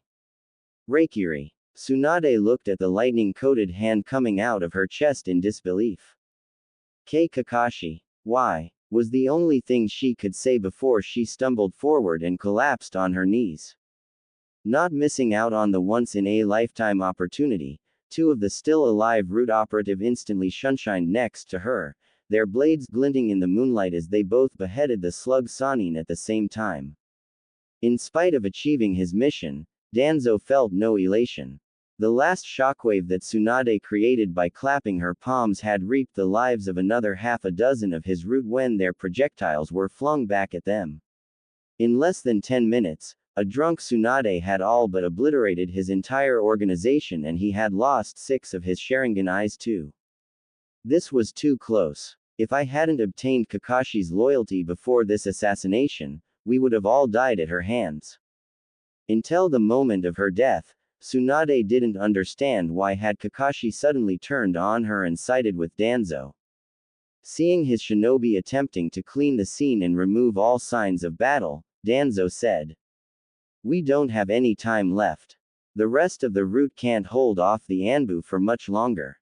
Reikiri. Tsunade looked at the lightning-coated hand coming out of her chest in disbelief. Kakashi. Why? Was the only thing she could say before she stumbled forward and collapsed on her knees. Not missing out on the once-in-a-lifetime opportunity, two of the still-alive root operative instantly shunshined next to her, their blades glinting in the moonlight as they both beheaded the slug Sanin at the same time. In spite of achieving his mission, Danzo felt no elation. The last shockwave that Tsunade created by clapping her palms had reaped the lives of another half a dozen of his root when their projectiles were flung back at them. In less than 10 minutes, a drunk Tsunade had all but obliterated his entire organization, and he had lost 6 of his Sharingan eyes too. This was too close. If I hadn't obtained Kakashi's loyalty before this assassination, we would have all died at her hands. Until the moment of her death, Tsunade didn't understand why had Kakashi suddenly turned on her and sided with Danzo. Seeing his shinobi attempting to clean the scene and remove all signs of battle, Danzo said, "We don't have any time left. The rest of the root can't hold off the Anbu for much longer.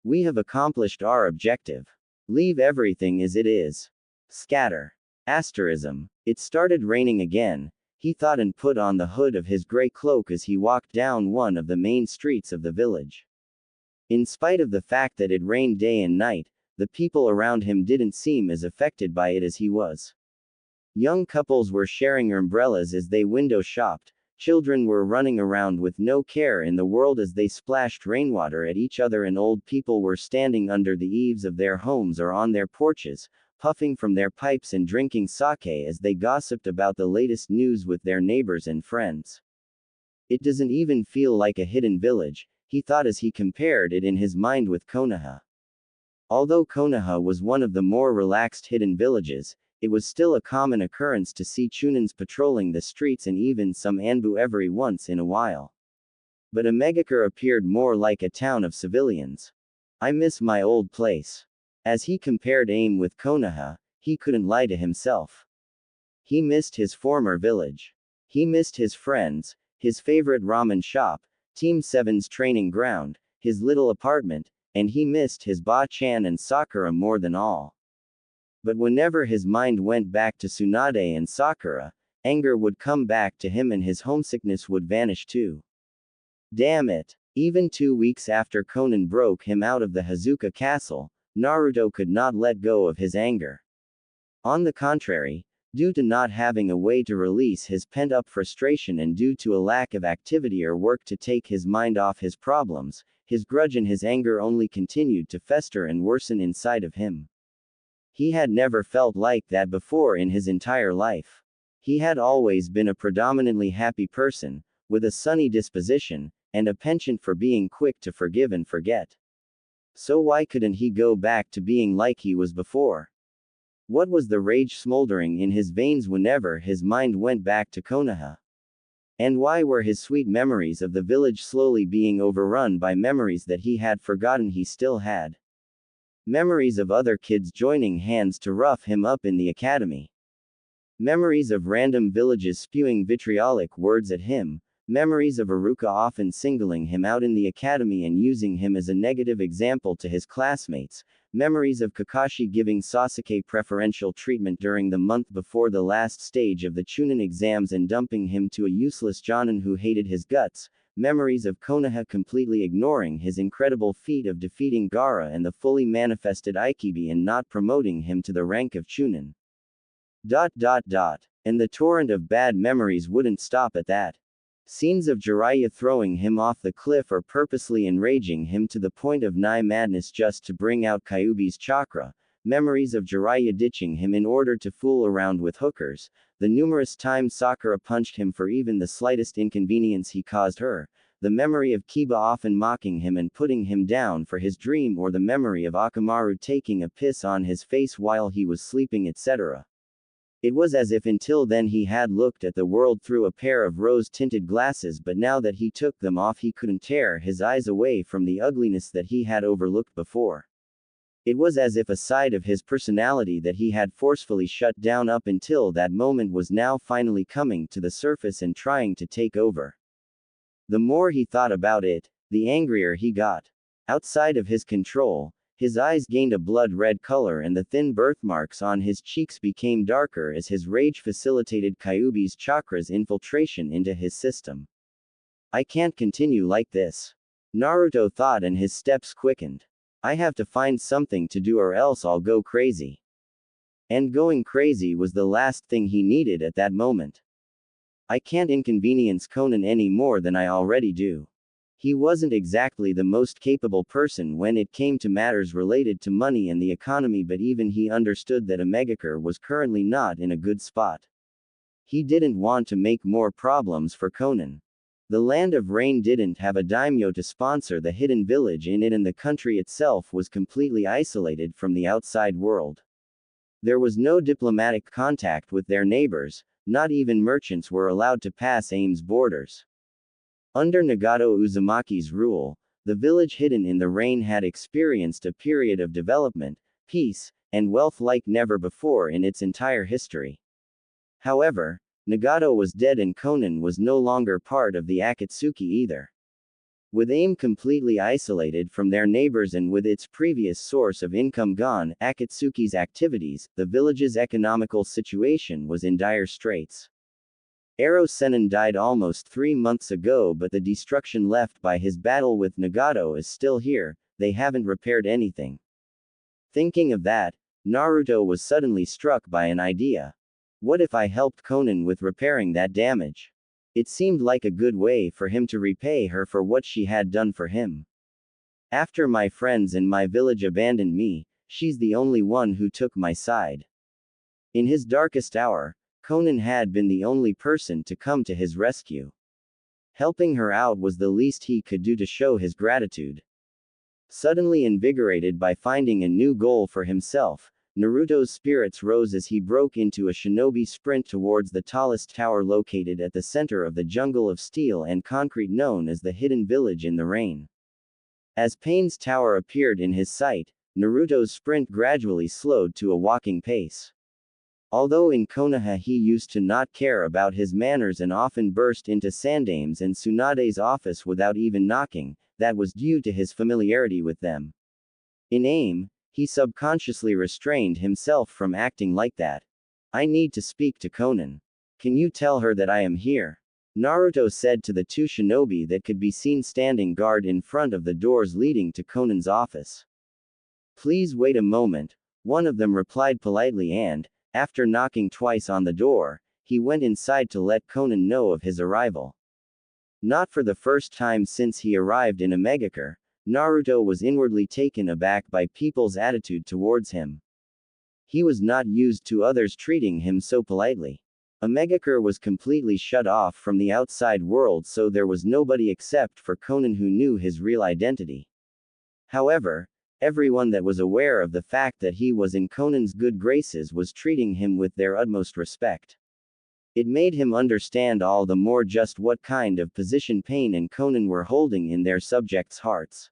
We have accomplished our objective. Leave everything as it is. Scatter." Asterism. It started raining again, he thought, and put on the hood of his gray cloak as he walked down one of the main streets of the village. In spite of the fact that it rained day and night, the people around him didn't seem as affected by it as he was. Young couples were sharing umbrellas as they window shopped, children were running around with no care in the world as they splashed rainwater at each other, and old people were standing under the eaves of their homes or on their porches, puffing from their pipes and drinking sake as they gossiped about the latest news with their neighbors and friends. It doesn't even feel like a hidden village, he thought as he compared it in his mind with Konoha. Although Konoha was one of the more relaxed hidden villages, it was still a common occurrence to see Chunins patrolling the streets and even some Anbu every once in a while. But Amegakure appeared more like a town of civilians. I miss my old place. As he compared AIM with Konoha, He couldn't lie to himself. He missed his former village. He missed his friends, his favorite ramen shop, Team 7's training ground, his little apartment, and he missed his Ba-chan and Sakura more than all. But whenever his mind went back to Tsunade and Sakura, anger would come back to him and his homesickness would vanish too. Damn it. Even 2 weeks after Konan broke him out of the Hazuka castle, Naruto could not let go of his anger. On the contrary, due to not having a way to release his pent-up frustration and due to a lack of activity or work to take his mind off his problems, his grudge and his anger only continued to fester and worsen inside of him. He had never felt like that before in his entire life. He had always been a predominantly happy person, with a sunny disposition, and a penchant for being quick to forgive and forget. So why couldn't he go back to being like he was before? What was the rage smoldering in his veins whenever his mind went back to Konoha? And why were his sweet memories of the village slowly being overrun by memories that he had forgotten he still had? Memories of other kids joining hands to rough him up in the academy. Memories of random villages spewing vitriolic words at him. Memories of Iruka often singling him out in the academy and using him as a negative example to his classmates. Memories of Kakashi giving Sasuke preferential treatment during the month before the last stage of the Chunin exams and dumping him to a useless Jonin who hated his guts. Memories of Konoha completely ignoring his incredible feat of defeating Gaara and the fully manifested Ikibi and not promoting him to the rank of Chunin. And the torrent of bad memories wouldn't stop at that. Scenes of Jiraiya throwing him off the cliff or purposely enraging him to the point of nigh madness just to bring out Kyuubi's chakra, memories of Jiraiya ditching him in order to fool around with hookers, the numerous times Sakura punched him for even the slightest inconvenience he caused her, the memory of Kiba often mocking him and putting him down for his dream or the memory of Akamaru taking a piss on his face while he was sleeping etc. It was as if until then he had looked at the world through a pair of rose-tinted glasses, but now that he took them off he couldn't tear his eyes away from the ugliness that he had overlooked before. It was as if a side of his personality that he had forcefully shut down up until that moment was now finally coming to the surface and trying to take over. The more he thought about it, the angrier he got. Outside of his control, his eyes gained a blood-red color and the thin birthmarks on his cheeks became darker as his rage facilitated Kyuubi's chakra's infiltration into his system. I can't continue like this. Naruto thought and his steps quickened. I have to find something to do or else I'll go crazy. And going crazy was the last thing he needed at that moment. I can't inconvenience Konan any more than I already do. He wasn't exactly the most capable person when it came to matters related to money and the economy, but even he understood that Omegakure was currently not in a good spot. He didn't want to make more problems for Konan. The Land of Rain didn't have a daimyo to sponsor the hidden village in it, and the country itself was completely isolated from the outside world. There was no diplomatic contact with their neighbors, not even merchants were allowed to pass Aim's borders. Under Nagato Uzumaki's rule, the village hidden in the rain had experienced a period of development, peace, and wealth like never before in its entire history. However, Nagato was dead and Konan was no longer part of the Akatsuki either. With Aim completely isolated from their neighbors and with its previous source of income gone, Akatsuki's activities, the village's economical situation was in dire straits. Ero Sennin died almost 3 months ago, but the destruction left by his battle with Nagato is still here, they haven't repaired anything. Thinking of that, Naruto was suddenly struck by an idea. What if I helped Konan with repairing that damage? It seemed like a good way for him to repay her for what she had done for him. After my friends in my village abandoned me, she's the only one who took my side. In his darkest hour, Konan had been the only person to come to his rescue. Helping her out was the least he could do to show his gratitude. Suddenly invigorated by finding a new goal for himself, Naruto's spirits rose as he broke into a shinobi sprint towards the tallest tower located at the center of the jungle of steel and concrete known as the Hidden Village in the Rain. As Pain's tower appeared in his sight, Naruto's sprint gradually slowed to a walking pace. Although in Konoha he used to not care about his manners and often burst into Sandame's and Tsunade's office without even knocking, that was due to his familiarity with them. In AIM, he subconsciously restrained himself from acting like that. I need to speak to Konan. Can you tell her that I am here? Naruto said to the two shinobi that could be seen standing guard in front of the doors leading to Konan's office. Please wait a moment, one of them replied politely and, after knocking twice on the door, he went inside to let Konan know of his arrival. Not for the first time since he arrived in Omegakure, Naruto was inwardly taken aback by people's attitude towards him. He was not used to others treating him so politely. Omegakure was completely shut off from the outside world, so there was nobody except for Konan who knew his real identity. However, everyone that was aware of the fact that he was in Konan's good graces was treating him with their utmost respect. It made him understand all the more just what kind of position Pain and Konan were holding in their subjects' hearts.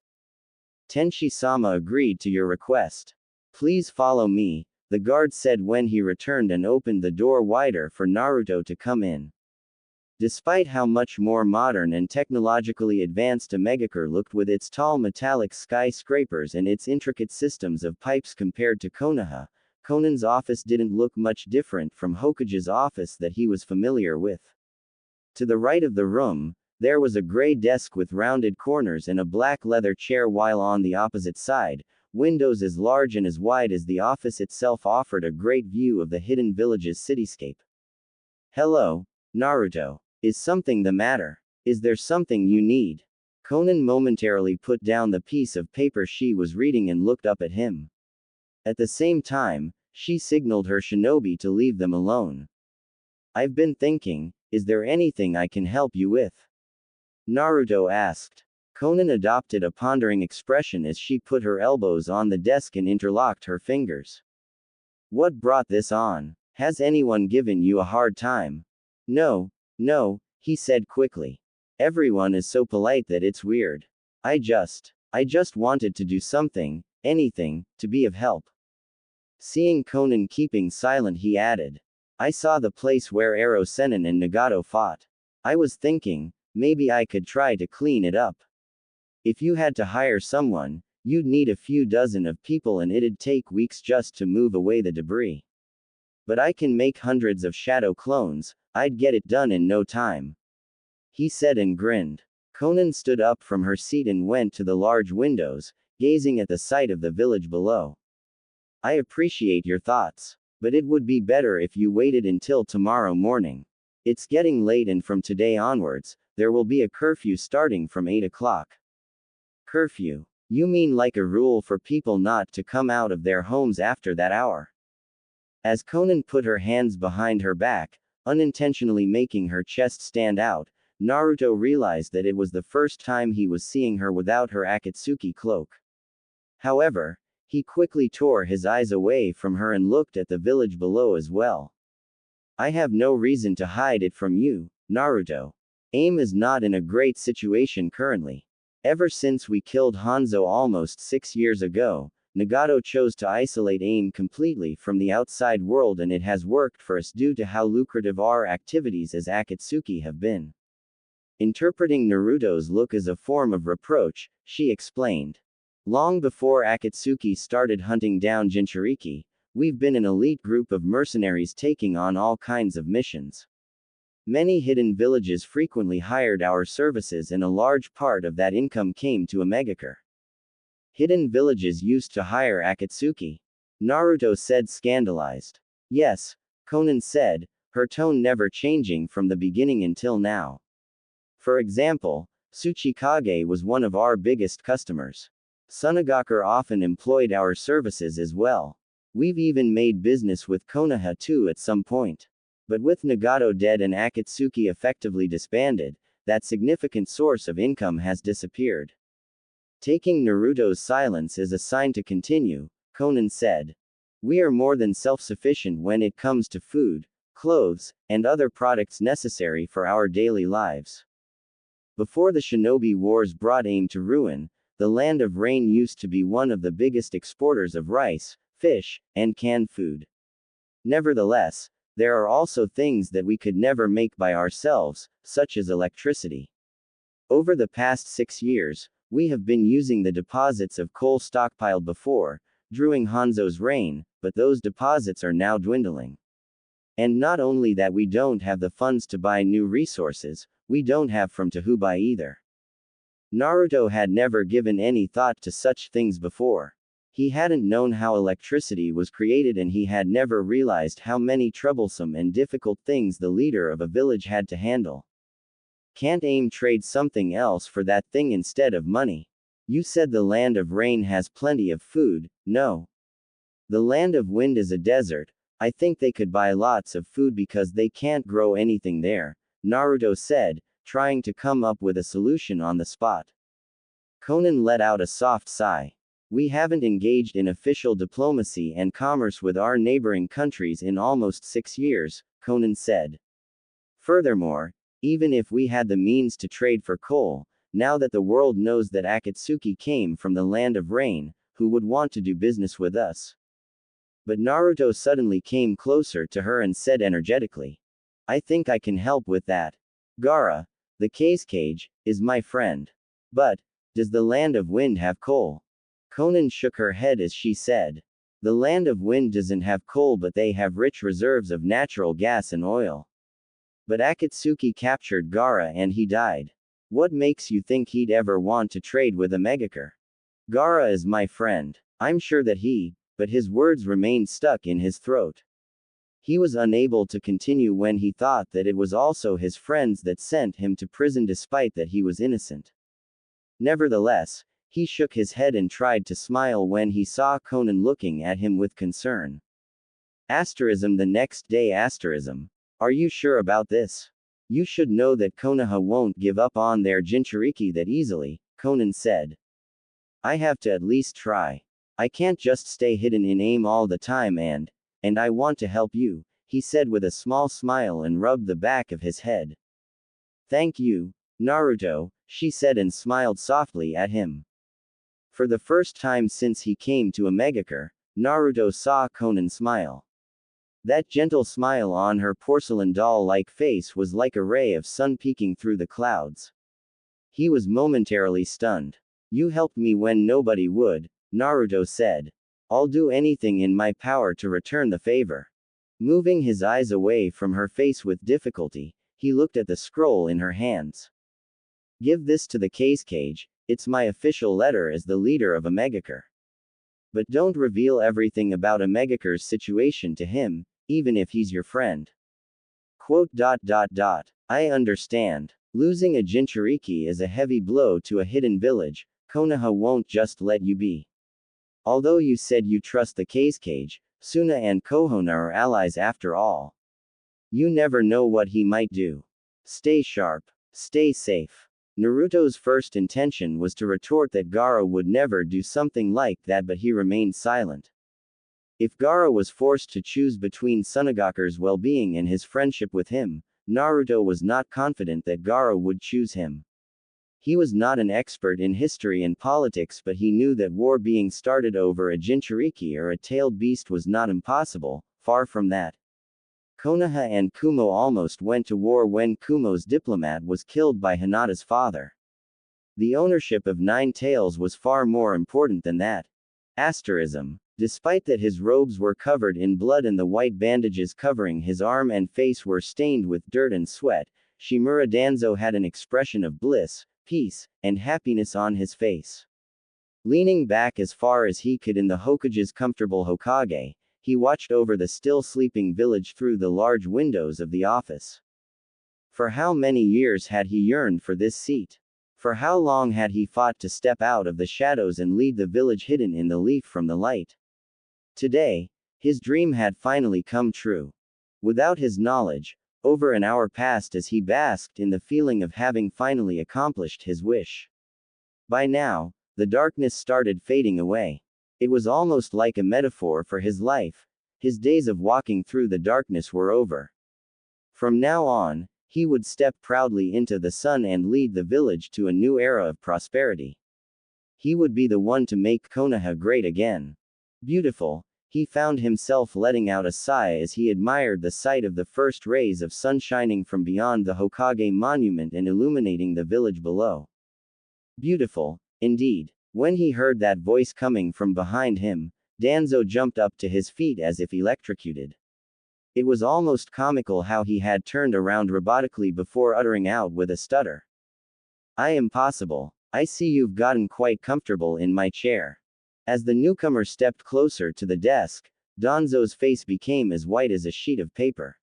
Tenshi-sama agreed to your request. Please follow me, the guard said when he returned and opened the door wider for Naruto to come in. Despite how much more modern and technologically advanced Omegakure looked with its tall metallic skyscrapers and its intricate systems of pipes compared to Konoha, Konan's office didn't look much different from Hokage's office that he was familiar with. To the right of the room, there was a gray desk with rounded corners and a black leather chair, while on the opposite side, windows as large and as wide as the office itself offered a great view of the hidden village's cityscape. Hello, Naruto. Is something the matter? Is there something you need? Konan momentarily put down the piece of paper she was reading and looked up at him. At the same time, she signaled her shinobi to leave them alone. I've been thinking, is there anything I can help you with? Naruto asked. Konan adopted a pondering expression as she put her elbows on the desk and interlocked her fingers. What brought this on? Has anyone given you a hard time? No, he said quickly. Everyone is so polite that it's weird. I just wanted to do something, anything, to be of help. Seeing Konan keeping silent, he added. I saw the place where Ero Sennin and Nagato fought. I was thinking, maybe I could try to clean it up. If you had to hire someone, you'd need a few dozen of people and it'd take weeks just to move away the debris. But I can make hundreds of shadow clones, I'd get it done in no time. He said and grinned. Konan stood up from her seat and went to the large windows, gazing at the sight of the village below. I appreciate your thoughts, but it would be better if you waited until tomorrow morning. It's getting late and from today onwards, there will be a curfew starting from 8 o'clock. Curfew? You mean like a rule for people not to come out of their homes after that hour? As Konan put her hands behind her back, unintentionally making her chest stand out, Naruto realized that it was the first time he was seeing her without her Akatsuki cloak. However, he quickly tore his eyes away from her and looked at the village below as well. I have no reason to hide it from you, Naruto. AIM is not in a great situation currently. Ever since we killed Hanzo almost 6 years ago, Nagato chose to isolate AIM completely from the outside world, and it has worked for us due to how lucrative our activities as Akatsuki have been. Interpreting Naruto's look as a form of reproach, she explained. Long before Akatsuki started hunting down Jinchuriki, we've been an elite group of mercenaries taking on all kinds of missions. Many hidden villages frequently hired our services, and a large part of that income came to Omegakure. Hidden villages used to hire Akatsuki? Naruto said, scandalized. Yes, Konan said, her tone never changing from the beginning until now. For example, Tsuchikage was one of our biggest customers. Sunagakure often employed our services as well. We've even made business with Konoha too at some point. But with Nagato dead and Akatsuki effectively disbanded, that significant source of income has disappeared. Taking Naruto's silence as a sign to continue, Konan said. We are more than self-sufficient when it comes to food, clothes, and other products necessary for our daily lives. Before the Shinobi Wars brought AIM to ruin, the Land of Rain used to be one of the biggest exporters of rice, fish, and canned food. Nevertheless, there are also things that we could never make by ourselves, such as electricity. Over the past 6 years, we have been using the deposits of coal stockpiled before, during Hanzo's reign, but those deposits are now dwindling. And not only that, we don't have the funds to buy new resources, we don't have from to buy either. Naruto had never given any thought to such things before. He hadn't known how electricity was created, and he had never realized how many troublesome and difficult things the leader of a village had to handle. Can't AIM trade something else for that thing instead of money? You said the land of rain has plenty of food, no? The land of wind is a desert. I think they could buy lots of food because they can't grow anything there, Naruto said, trying to come up with a solution on the spot. Konan let out a soft sigh. We haven't engaged in official diplomacy and commerce with our neighboring countries in almost 6 years, Konan said. Furthermore, even if we had the means to trade for coal, now that the world knows that Akatsuki came from the land of rain, who would want to do business with us? But Naruto suddenly came closer to her and said energetically, I think I can help with that. Gaara, the cage, is my friend. But, does the land of wind have coal? Konan shook her head as she said, the land of wind doesn't have coal, but they have rich reserves of natural gas and oil. But Akatsuki captured Gaara and he died. What makes you think he'd ever want to trade with a Megakure? Gaara is my friend. I'm sure that but his words remained stuck in his throat. He was unable to continue when he thought that it was also his friends that sent him to prison despite that he was innocent. Nevertheless, he shook his head and tried to smile when he saw Konan looking at him with concern. Asterism the next day asterism. Are you sure about this? You should know that Konoha won't give up on their Jinchuriki that easily, Konan said. I have to at least try. I can't just stay hidden in AIM all the time and I want to help you, he said with a small smile and rubbed the back of his head. Thank you, Naruto, she said and smiled softly at him. For the first time since he came to a Megakure, Naruto saw Konan smile. That gentle smile on her porcelain doll-like face was like a ray of sun peeking through the clouds. He was momentarily stunned. You helped me when nobody would, Naruto said. I'll do anything in my power to return the favor. Moving his eyes away from her face with difficulty, he looked at the scroll in her hands. Give this to the cage, it's my official letter as the leader of a Megakure. But don't reveal everything about a Megakure's situation to him, even if he's your friend. I understand. Losing a Jinchuriki is a heavy blow to a hidden village, Konoha won't just let you be. Although you said you trust the cage, Suna and Kohona are allies after all. You never know what he might do. Stay sharp. Stay safe. Naruto's first intention was to retort that Gaara would never do something like that, but he remained silent. If Gaara was forced to choose between Tsunagakure's well-being and his friendship with him, Naruto was not confident that Gaara would choose him. He was not an expert in history and politics, but he knew that war being started over a Jinchuriki or a tailed beast was not impossible, far from that. Konoha and Kumo almost went to war when Kumo's diplomat was killed by Hinata's father. The ownership of 9 tails was far more important than that. Asterism. Despite that his robes were covered in blood and the white bandages covering his arm and face were stained with dirt and sweat, Shimura Danzo had an expression of bliss, peace, and happiness on his face. Leaning back as far as he could in the Hokage's comfortable Hokage, he watched over the still sleeping village through the large windows of the office. For how many years had he yearned for this seat? For how long had he fought to step out of the shadows and lead the village hidden in the leaf from the light? Today, his dream had finally come true. Without his knowledge, over an hour passed as he basked in the feeling of having finally accomplished his wish. By now, the darkness started fading away. It was almost like a metaphor for his life. His days of walking through the darkness were over. From now on, he would step proudly into the sun and lead the village to a new era of prosperity. He would be the one to make Konoha great again. Beautiful, He found himself letting out a sigh as he admired the sight of the first rays of sun shining from beyond the Hokage monument and illuminating the village below. Beautiful, indeed. When he heard that voice coming from behind him, Danzo jumped up to his feet as if electrocuted. It was almost comical how he had turned around robotically before uttering out with a stutter. Impossible. I see you've gotten quite comfortable in my chair. As the newcomer stepped closer to the desk, Danzo's face became as white as a sheet of paper.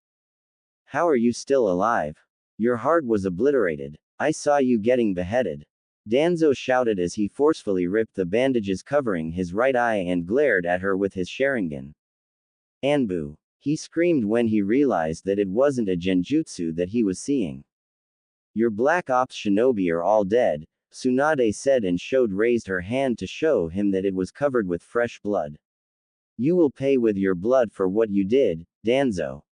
How are you still alive? Your heart was obliterated. I saw you getting beheaded. Danzo shouted as he forcefully ripped the bandages covering his right eye and glared at her with his Sharingan. Anbu. He screamed when he realized that it wasn't a genjutsu that he was seeing. Your Black Ops shinobi are all dead, Tsunade said and raised her hand to show him that it was covered with fresh blood. You will pay with your blood for what you did, Danzo.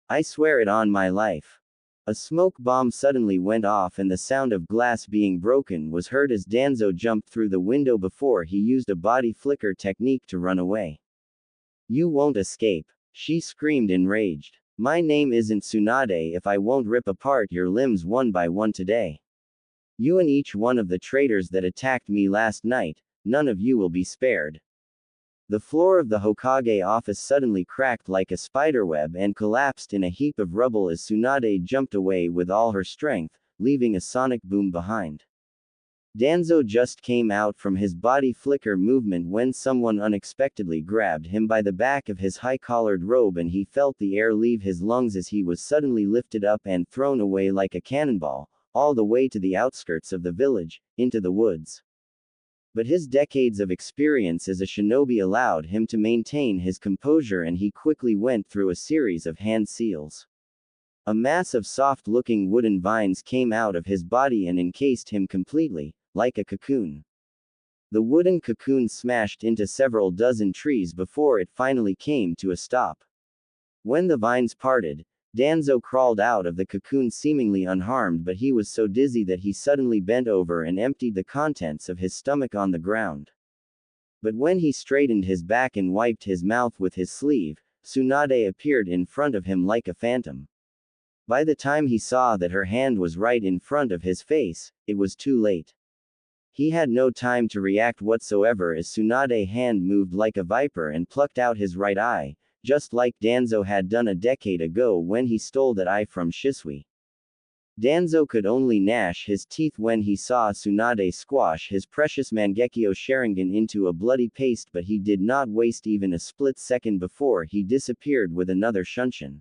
I swear it on my life. A smoke bomb suddenly went off and the sound of glass being broken was heard as Danzo jumped through the window before he used a body flicker technique to run away. You won't escape. She screamed enraged. My name isn't Tsunade if I won't rip apart your limbs one by one today. You and each one of the traitors that attacked me last night, none of you will be spared. The floor of the Hokage office suddenly cracked like a spiderweb and collapsed in a heap of rubble as Tsunade jumped away with all her strength, leaving a sonic boom behind. Danzo just came out from his body flicker movement when someone unexpectedly grabbed him by the back of his high-collared robe and he felt the air leave his lungs as he was suddenly lifted up and thrown away like a cannonball, all the way to the outskirts of the village, into the woods. But his decades of experience as a shinobi allowed him to maintain his composure and he quickly went through a series of hand seals. A mass of soft-looking wooden vines came out of his body and encased him completely, like a cocoon. The wooden cocoon smashed into several dozen trees before it finally came to a stop. When the vines parted, Danzo crawled out of the cocoon seemingly unharmed, but he was so dizzy that he suddenly bent over and emptied the contents of his stomach on the ground. But when he straightened his back and wiped his mouth with his sleeve, Tsunade appeared in front of him like a phantom. By the time he saw that her hand was right in front of his face, it was too late. He had no time to react whatsoever as Tsunade's hand moved like a viper and plucked out his right eye, just like Danzo had done a decade ago when he stole that eye from Shisui. Danzo could only gnash his teeth when he saw Tsunade squash his precious Mangekyo Sharingan into a bloody paste, but he did not waste even a split second before he disappeared with another shunshin.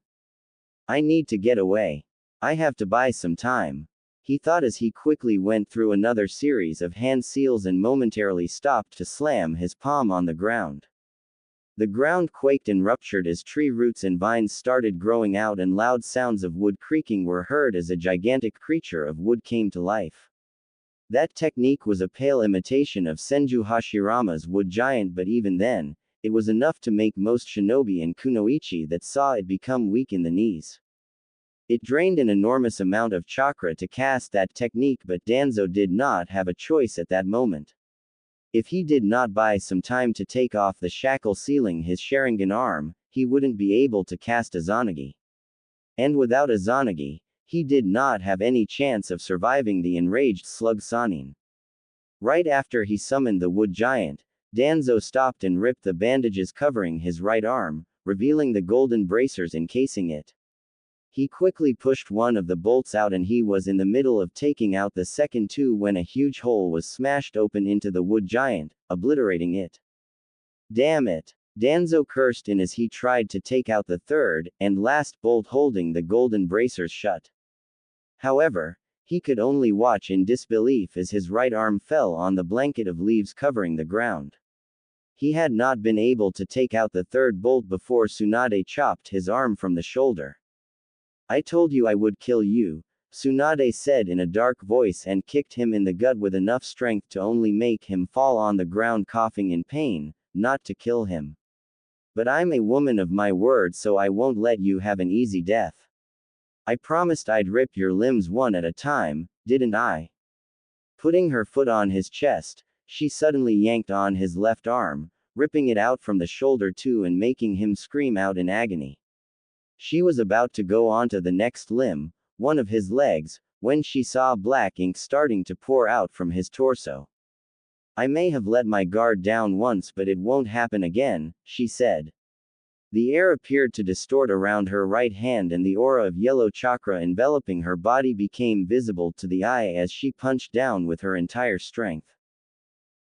I need to get away. I have to buy some time. He thought as he quickly went through another series of hand seals and momentarily stopped to slam his palm on the ground. The ground quaked and ruptured as tree roots and vines started growing out and loud sounds of wood creaking were heard as a gigantic creature of wood came to life. That technique was a pale imitation of Senju Hashirama's wood giant, but even then, it was enough to make most shinobi and kunoichi that saw it become weak in the knees. It drained an enormous amount of chakra to cast that technique, but Danzo did not have a choice at that moment. If he did not buy some time to take off the shackle sealing his Sharingan arm, he wouldn't be able to cast Izanagi. And without Izanagi, he did not have any chance of surviving the enraged slug Sanin. Right after he summoned the wood giant, Danzo stopped and ripped the bandages covering his right arm, revealing the golden bracers encasing it. He quickly pushed one of the bolts out and he was in the middle of taking out the second two when a huge hole was smashed open into the wood giant, obliterating it. Damn it! Danzo cursed in as he tried to take out the third and last bolt holding the golden bracers shut. However, he could only watch in disbelief as his right arm fell on the blanket of leaves covering the ground. He had not been able to take out the third bolt before Tsunade chopped his arm from the shoulder. I told you I would kill you, Tsunade said in a dark voice and kicked him in the gut with enough strength to only make him fall on the ground coughing in pain, not to kill him. But I'm a woman of my word, so I won't let you have an easy death. I promised I'd rip your limbs one at a time, didn't I? Putting her foot on his chest, she suddenly yanked on his left arm, ripping it out from the shoulder too and making him scream out in agony. She was about to go onto the next limb, one of his legs, when she saw black ink starting to pour out from his torso. I may have let my guard down once, but it won't happen again, she said. The air appeared to distort around her right hand and the aura of yellow chakra enveloping her body became visible to the eye as she punched down with her entire strength.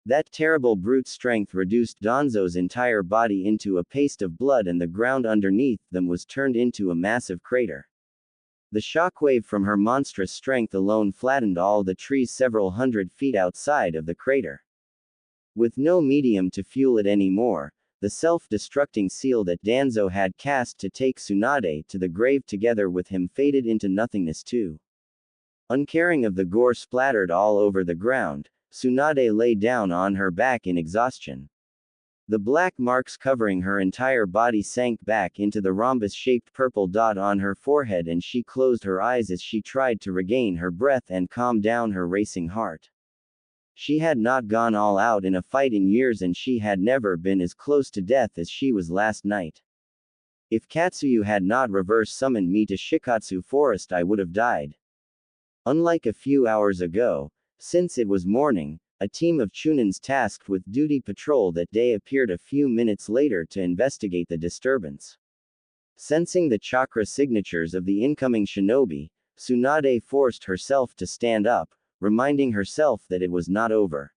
That terrible brute strength reduced Danzo's entire body into a paste of blood and the ground underneath them was turned into a massive crater. The shockwave from her monstrous strength alone flattened all the trees several hundred feet outside of the crater. With no medium to fuel it anymore, the self-destructing seal that Danzo had cast to take Tsunade to the grave together with him faded into nothingness too. Uncaring of the gore splattered all over the ground, Tsunade lay down on her back in exhaustion. The black marks covering her entire body sank back into the rhombus-shaped purple dot on her forehead and she closed her eyes as she tried to regain her breath and calm down her racing heart. She had not gone all out in a fight in years and she had never been as close to death as she was last night. If Katsuyu had not reverse summoned me to Shikatsu Forest I would have died. Unlike a few hours ago, since it was morning, a team of Chunins tasked with duty patrol that day appeared a few minutes later to investigate the disturbance. Sensing the chakra signatures of the incoming shinobi, Tsunade forced herself to stand up, reminding herself that it was not over.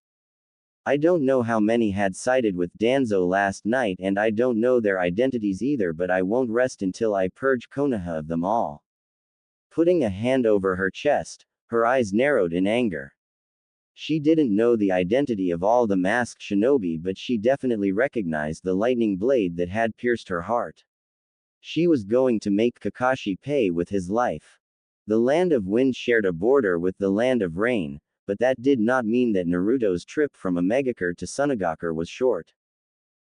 I don't know how many had sided with Danzo last night and I don't know their identities either, but I won't rest until I purge Konoha of them all. Putting a hand over her chest, her eyes narrowed in anger. She didn't know the identity of all the masked shinobi, but she definitely recognized the lightning blade that had pierced her heart. She was going to make Kakashi pay with his life. The land of wind shared a border with the land of rain, but that did not mean that Naruto's trip from Omegakure to Sunagakure was short.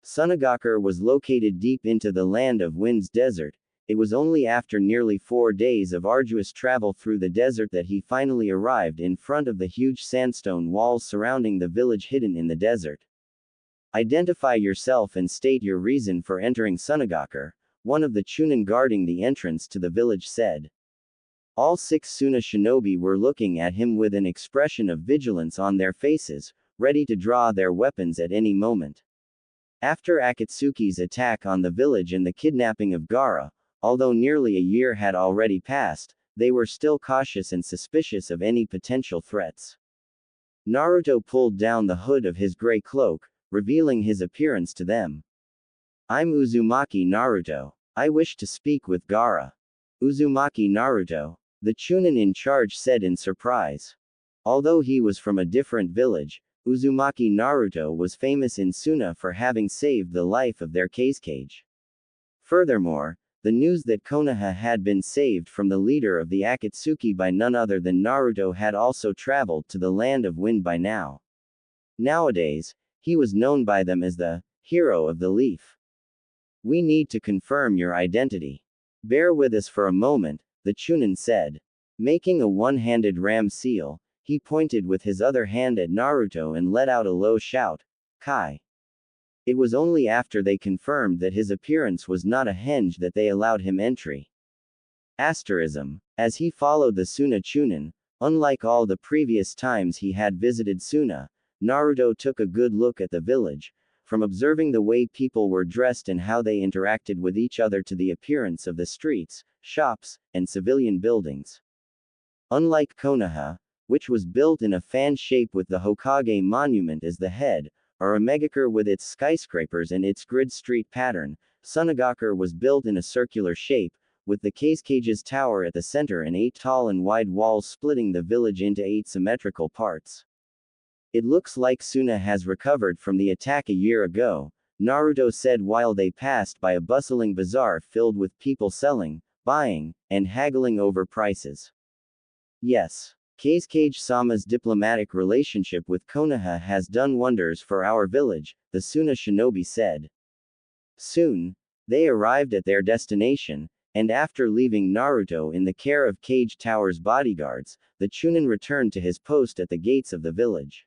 Sunagakure was located deep into the land of wind's desert. It was only after nearly 4 days of arduous travel through the desert that he finally arrived in front of the huge sandstone walls surrounding the village hidden in the desert. Identify yourself and state your reason for entering Sunagakure, one of the Chunin guarding the entrance to the village said. All 6 Suna shinobi were looking at him with an expression of vigilance on their faces, ready to draw their weapons at any moment. After Akatsuki's attack on the village and the kidnapping of Gaara, although nearly a year had already passed, they were still cautious and suspicious of any potential threats. Naruto pulled down the hood of his gray cloak, revealing his appearance to them. I'm Uzumaki Naruto. I wish to speak with Gaara. Uzumaki Naruto, the Chunin in charge said in surprise. Although he was from a different village, Uzumaki Naruto was famous in Suna for having saved the life of their Kazekage. Furthermore, the news that Konoha had been saved from the leader of the Akatsuki by none other than Naruto had also traveled to the land of wind by now. Nowadays, he was known by them as the hero of the leaf. We need to confirm your identity. Bear with us for a moment, the Chunin said. Making a one-handed ram seal, he pointed with his other hand at Naruto and let out a low shout, Kai. It was only after they confirmed that his appearance was not a henge that they allowed him entry. Asterism. As he followed the Suna Chunin, unlike all the previous times he had visited Suna, Naruto took a good look at the village, from observing the way people were dressed and how they interacted with each other to the appearance of the streets, shops, and civilian buildings. Unlike Konoha, which was built in a fan shape with the Hokage monument as the head, or Omegakure with its skyscrapers and its grid street pattern, Sunagakure was built in a circular shape, with the Kazecage's tower at the center and 8 tall and wide walls splitting the village into 8 symmetrical parts. It looks like Suna has recovered from the attack a year ago, Naruto said while they passed by a bustling bazaar filled with people selling, buying, and haggling over prices. Yes. Kazekage-sama's diplomatic relationship with Konoha has done wonders for our village, the Suna shinobi said. Soon, they arrived at their destination, and after leaving Naruto in the care of Kage Tower's bodyguards, the Chunin returned to his post at the gates of the village.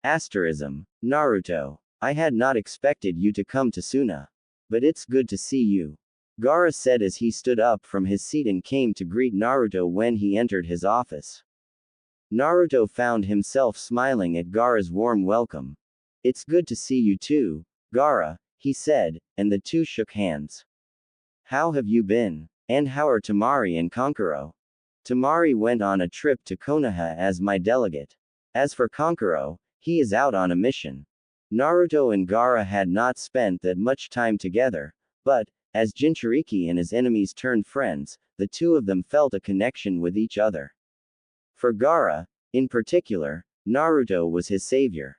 Asterism. Naruto. I had not expected you to come to Suna. But it's good to see you. Gaara said as he stood up from his seat and came to greet Naruto when he entered his office. Naruto found himself smiling at Gaara's warm welcome. It's good to see you too, Gaara, he said, and the two shook hands. How have you been? And how are Temari and Kankuro? Temari went on a trip to Konoha as my delegate. As for Kankuro, he is out on a mission. Naruto and Gaara had not spent that much time together, but, as Jinchuriki and his enemies turned friends, the two of them felt a connection with each other. For Gaara, in particular, Naruto was his savior.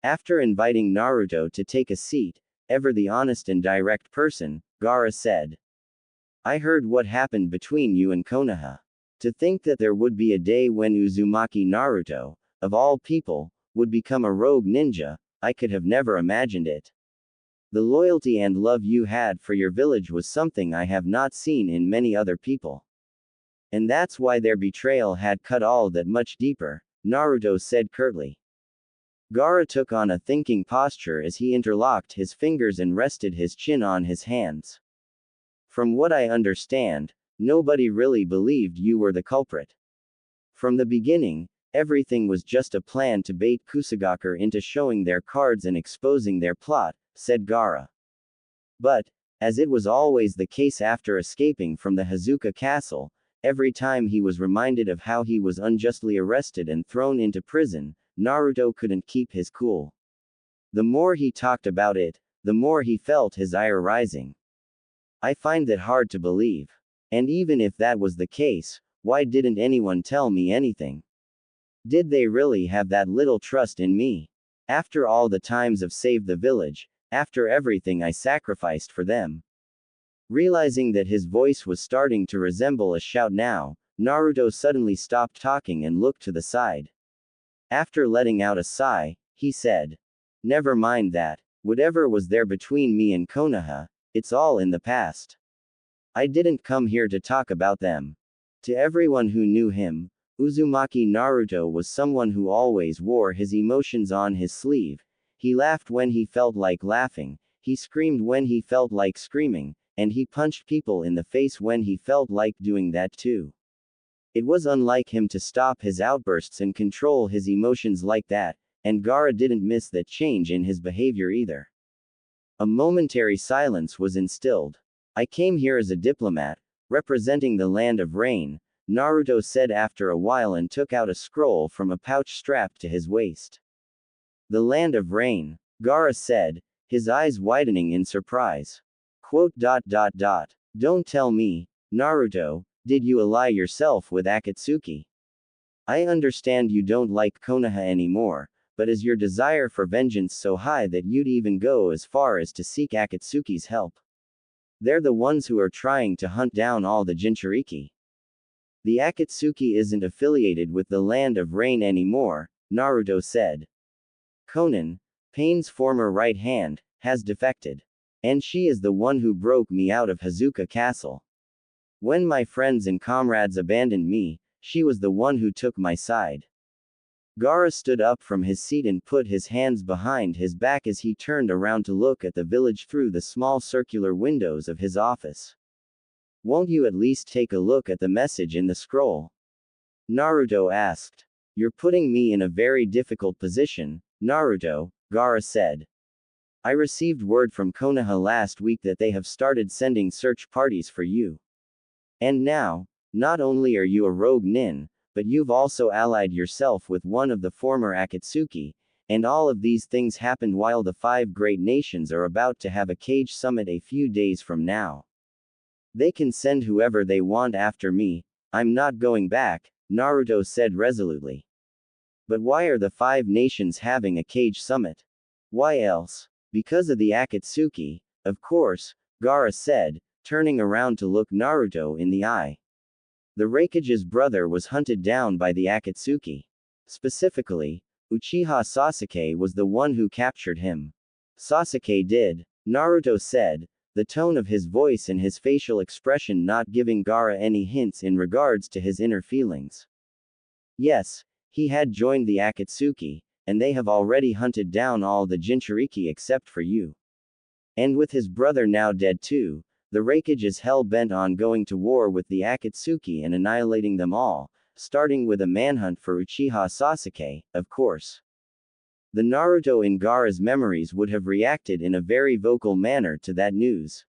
After inviting Naruto to take a seat, ever the honest and direct person, Gaara said, I heard what happened between you and Konoha. To think that there would be a day when Uzumaki Naruto, of all people, would become a rogue ninja, I could have never imagined it. The loyalty and love you had for your village was something I have not seen in many other people. And that's why their betrayal had cut all that much deeper, Naruto said curtly. Gaara took on a thinking posture as he interlocked his fingers and rested his chin on his hands. From what I understand, nobody really believed you were the culprit. From the beginning, everything was just a plan to bait Kusagaker into showing their cards and exposing their plot, said Gaara. But, as it was always the case after escaping from the Hazuka castle, every time he was reminded of how he was unjustly arrested and thrown into prison, Naruto couldn't keep his cool. The more he talked about it, the more he felt his ire rising. I find that hard to believe. And even if that was the case, why didn't anyone tell me anything? Did they really have that little trust in me? After all the times I've saved the village, after everything I sacrificed for them. Realizing that his voice was starting to resemble a shout now, Naruto suddenly stopped talking and looked to the side. After letting out a sigh, he said, Never mind that. Whatever was there between me and Konoha, it's all in the past. I didn't come here to talk about them. To everyone who knew him, Uzumaki Naruto was someone who always wore his emotions on his sleeve. He laughed when he felt like laughing, he screamed when he felt like screaming, and he punched people in the face when he felt like doing that too. It was unlike him to stop his outbursts and control his emotions like that, and Gaara didn't miss that change in his behavior either. A momentary silence was instilled. I came here as a diplomat, representing the land of rain, Naruto said after a while and took out a scroll from a pouch strapped to his waist. The land of rain, Gaara said, his eyes widening in surprise. Don't tell me, Naruto, did you ally yourself with Akatsuki? I understand you don't like Konoha anymore, but is your desire for vengeance so high that you'd even go as far as to seek Akatsuki's help? They're the ones who are trying to hunt down all the Jinchuriki. The Akatsuki isn't affiliated with the Land of Rain anymore, Naruto said. Konan, Pain's former right hand, has defected. And she is the one who broke me out of Hazuka Castle. When my friends and comrades abandoned me, she was the one who took my side. Gaara stood up from his seat and put his hands behind his back as he turned around to look at the village through the small circular windows of his office. Won't you at least take a look at the message in the scroll? Naruto asked. You're putting me in a very difficult position, Naruto, Gaara said. I received word from Konoha last week that they have started sending search parties for you. And now, not only are you a rogue nin, but you've also allied yourself with one of the former Akatsuki, and all of these things happened while the 5 great nations are about to have a cage summit a few days from now. They can send whoever they want after me, I'm not going back, Naruto said resolutely. But why are the 5 nations having a cage summit? Why else? Because of the Akatsuki, of course, Gaara said, turning around to look Naruto in the eye. The Raikage's brother was hunted down by the Akatsuki. Specifically, Uchiha Sasuke was the one who captured him. Sasuke did, Naruto said, the tone of his voice and his facial expression not giving Gaara any hints in regards to his inner feelings. Yes, he had joined the Akatsuki, and they have already hunted down all the Jinchuriki except for you. And with his brother now dead too, the Raikage is hell-bent on going to war with the Akatsuki and annihilating them all, starting with a manhunt for Uchiha Sasuke, of course. The Naruto in Gaara's memories would have reacted in a very vocal manner to that news.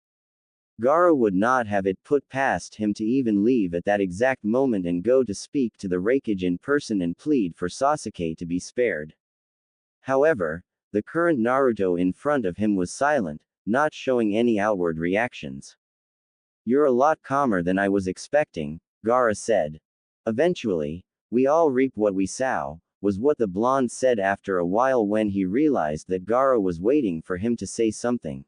Gaara would not have it put past him to even leave at that exact moment and go to speak to the Raikage in person and plead for Sasuke to be spared. However, the current Naruto in front of him was silent, not showing any outward reactions. "You're a lot calmer than I was expecting," Gaara said. "Eventually, we all reap what we sow," was what the blonde said after a while when he realized that Gaara was waiting for him to say something.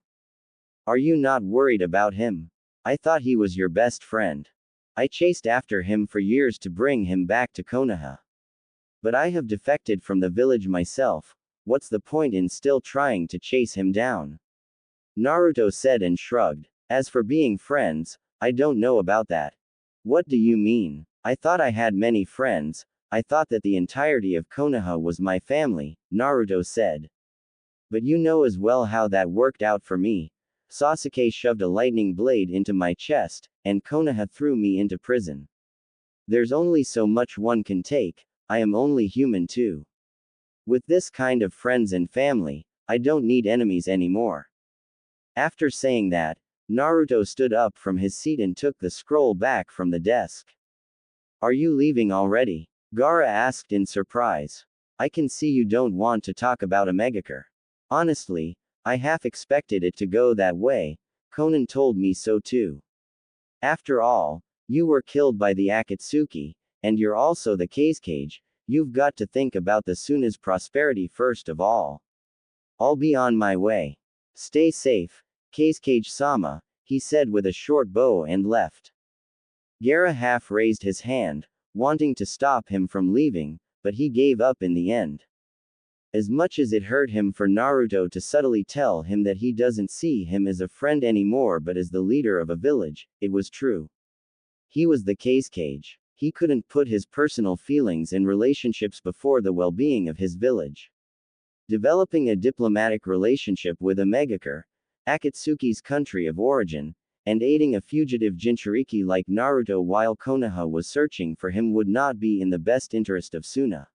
"Are you not worried about him? I thought he was your best friend. I chased after him for years to bring him back to Konoha. But I have defected from the village myself. What's the point in still trying to chase him down?" Naruto said and shrugged. "As for being friends, I don't know about that." "What do you mean? I thought I had many friends. I thought that the entirety of Konoha was my family," Naruto said. "But you know as well how that worked out for me. Sasuke shoved a lightning blade into my chest, and Konoha threw me into prison. There's only so much one can take. I am only human too. With this kind of friends and family, I don't need enemies anymore." After saying that, Naruto stood up from his seat and took the scroll back from the desk. "Are you leaving already?" Gaara asked in surprise. "I can see you don't want to talk about Omegakure. Honestly, I half expected it to go that way. Konan told me so too. After all, you were killed by the Akatsuki, and you're also the Kazekage. You've got to think about the Suna's prosperity first of all. I'll be on my way. Stay safe, Kazekage-sama," he said with a short bow and left. Gaara half raised his hand, wanting to stop him from leaving, but he gave up in the end. As much as it hurt him for Naruto to subtly tell him that he doesn't see him as a friend anymore but as the leader of a village, it was true. He was the Kazekage. He couldn't put his personal feelings and relationships before the well-being of his village. Developing a diplomatic relationship with Omegakure, Akatsuki's country of origin, and aiding a fugitive Jinchuriki like Naruto while Konoha was searching for him would not be in the best interest of Suna.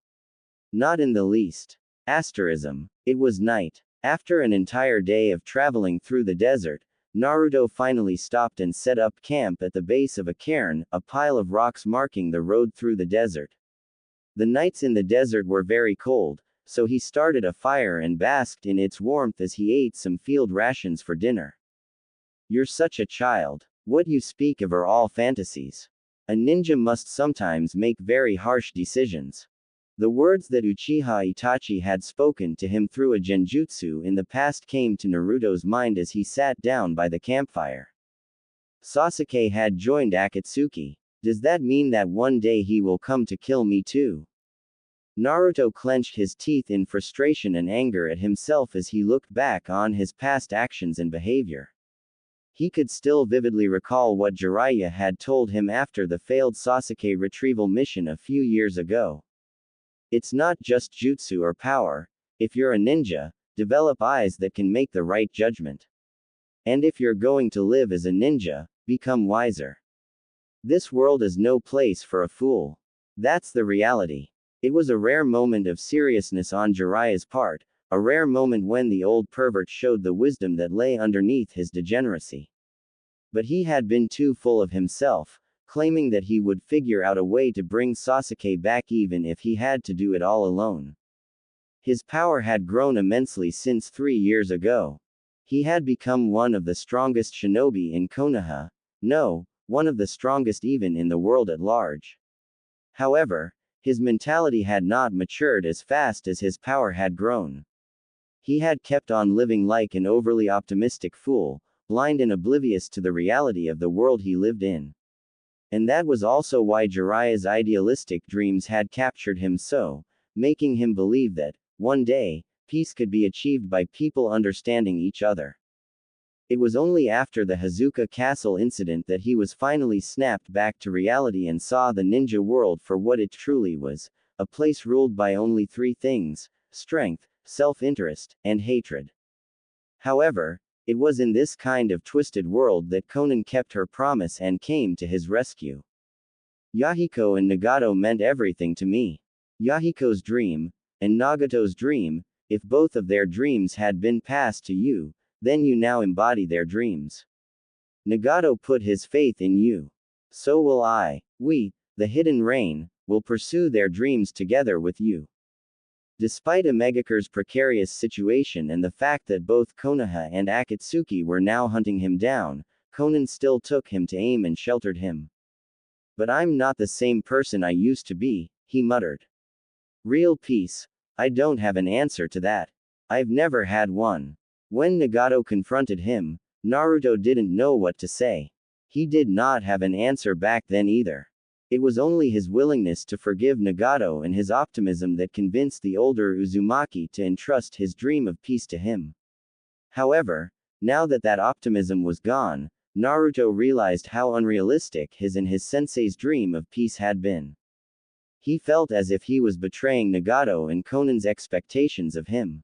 Not in the least. Asterism. It was night. After an entire day of traveling through the desert, Naruto finally stopped and set up camp at the base of a cairn, a pile of rocks marking the road through the desert. The nights in the desert were very cold, so he started a fire and basked in its warmth as he ate some field rations for dinner. "You're such a child. What you speak of are all fantasies. A ninja must sometimes make very harsh decisions." The words that Uchiha Itachi had spoken to him through a genjutsu in the past came to Naruto's mind as he sat down by the campfire. Sasuke had joined Akatsuki. Does that mean that one day he will come to kill me too? Naruto clenched his teeth in frustration and anger at himself as he looked back on his past actions and behavior. He could still vividly recall what Jiraiya had told him after the failed Sasuke retrieval mission a few years ago. It's not just jutsu or power. If you're a ninja, develop eyes that can make the right judgment. And if you're going to live as a ninja, become wiser. This world is no place for a fool. That's the reality. It was a rare moment of seriousness on Jiraiya's part, a rare moment when the old pervert showed the wisdom that lay underneath his degeneracy. But he had been too full of himself, claiming that he would figure out a way to bring Sasuke back even if he had to do it all alone. His power had grown immensely since 3 years ago. He had become one of the strongest shinobi in Konoha, no, one of the strongest even in the world at large. However, his mentality had not matured as fast as his power had grown. He had kept on living like an overly optimistic fool, blind and oblivious to the reality of the world he lived in. And that was also why Jiraiya's idealistic dreams had captured him so, making him believe that, one day, peace could be achieved by people understanding each other. It was only after the Hazuka Castle incident that he was finally snapped back to reality and saw the ninja world for what it truly was, a place ruled by only 3 things: strength, self-interest, and hatred. However, it was in this kind of twisted world that Konan kept her promise and came to his rescue. Yahiko and Nagato meant everything to me. Yahiko's dream, and Nagato's dream, if both of their dreams had been passed to you, then you now embody their dreams. Nagato put his faith in you. So will I. We, the Hidden Rain, will pursue their dreams together with you. Despite Omegakure's precarious situation and the fact that both Konoha and Akatsuki were now hunting him down, Konan still took him to aim and sheltered him. But I'm not the same person I used to be, he muttered. Real peace? I don't have an answer to that. I've never had one. When Nagato confronted him, Naruto didn't know what to say. He did not have an answer back then either. It was only his willingness to forgive Nagato and his optimism that convinced the older Uzumaki to entrust his dream of peace to him. However, now that that optimism was gone, Naruto realized how unrealistic his and his sensei's dream of peace had been. He felt as if he was betraying Nagato and Konan's expectations of him.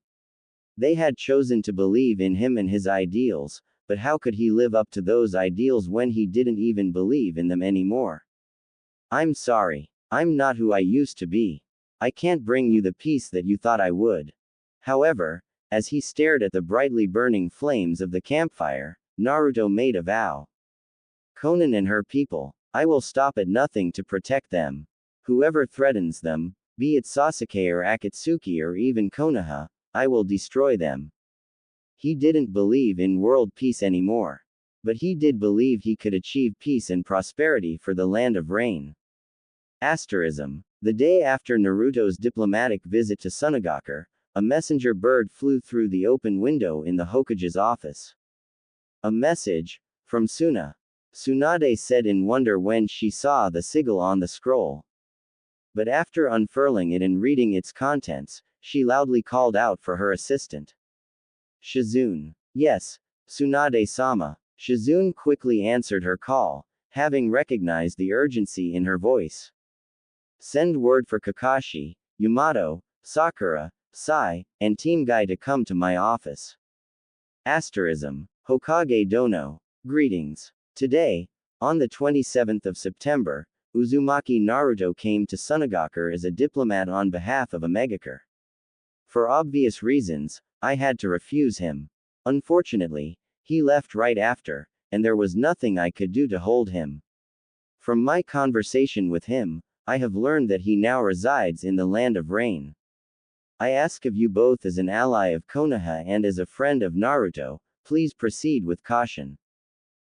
They had chosen to believe in him and his ideals, but how could he live up to those ideals when he didn't even believe in them anymore? I'm sorry. I'm not who I used to be. I can't bring you the peace that you thought I would. However, as he stared at the brightly burning flames of the campfire, Naruto made a vow. Konan and her people, I will stop at nothing to protect them. Whoever threatens them, be it Sasuke or Akatsuki or even Konoha, I will destroy them. He didn't believe in world peace anymore. But he did believe he could achieve peace and prosperity for the land of rain. Asterism. The day after Naruto's diplomatic visit to Sunagaku, a messenger bird flew through the open window in the Hokage's office. A message, from Suna. Tsunade said in wonder when she saw the sigil on the scroll. But after unfurling it and reading its contents, she loudly called out for her assistant. Shizune. Yes, Tsunade-sama. Shizune quickly answered her call, having recognized the urgency in her voice. Send word for Kakashi, Yamato, Sakura, Sai, and Team Guy to come to my office. Asterism. Hokage Dono. Greetings. Today, on the 27th of September, Uzumaki Naruto came to Sunagaku as a diplomat on behalf of Omegaku. For obvious reasons, I had to refuse him. Unfortunately, he left right after, and there was nothing I could do to hold him. From my conversation with him, I have learned that he now resides in the land of rain. I ask of you both as an ally of Konoha and as a friend of Naruto, please proceed with caution.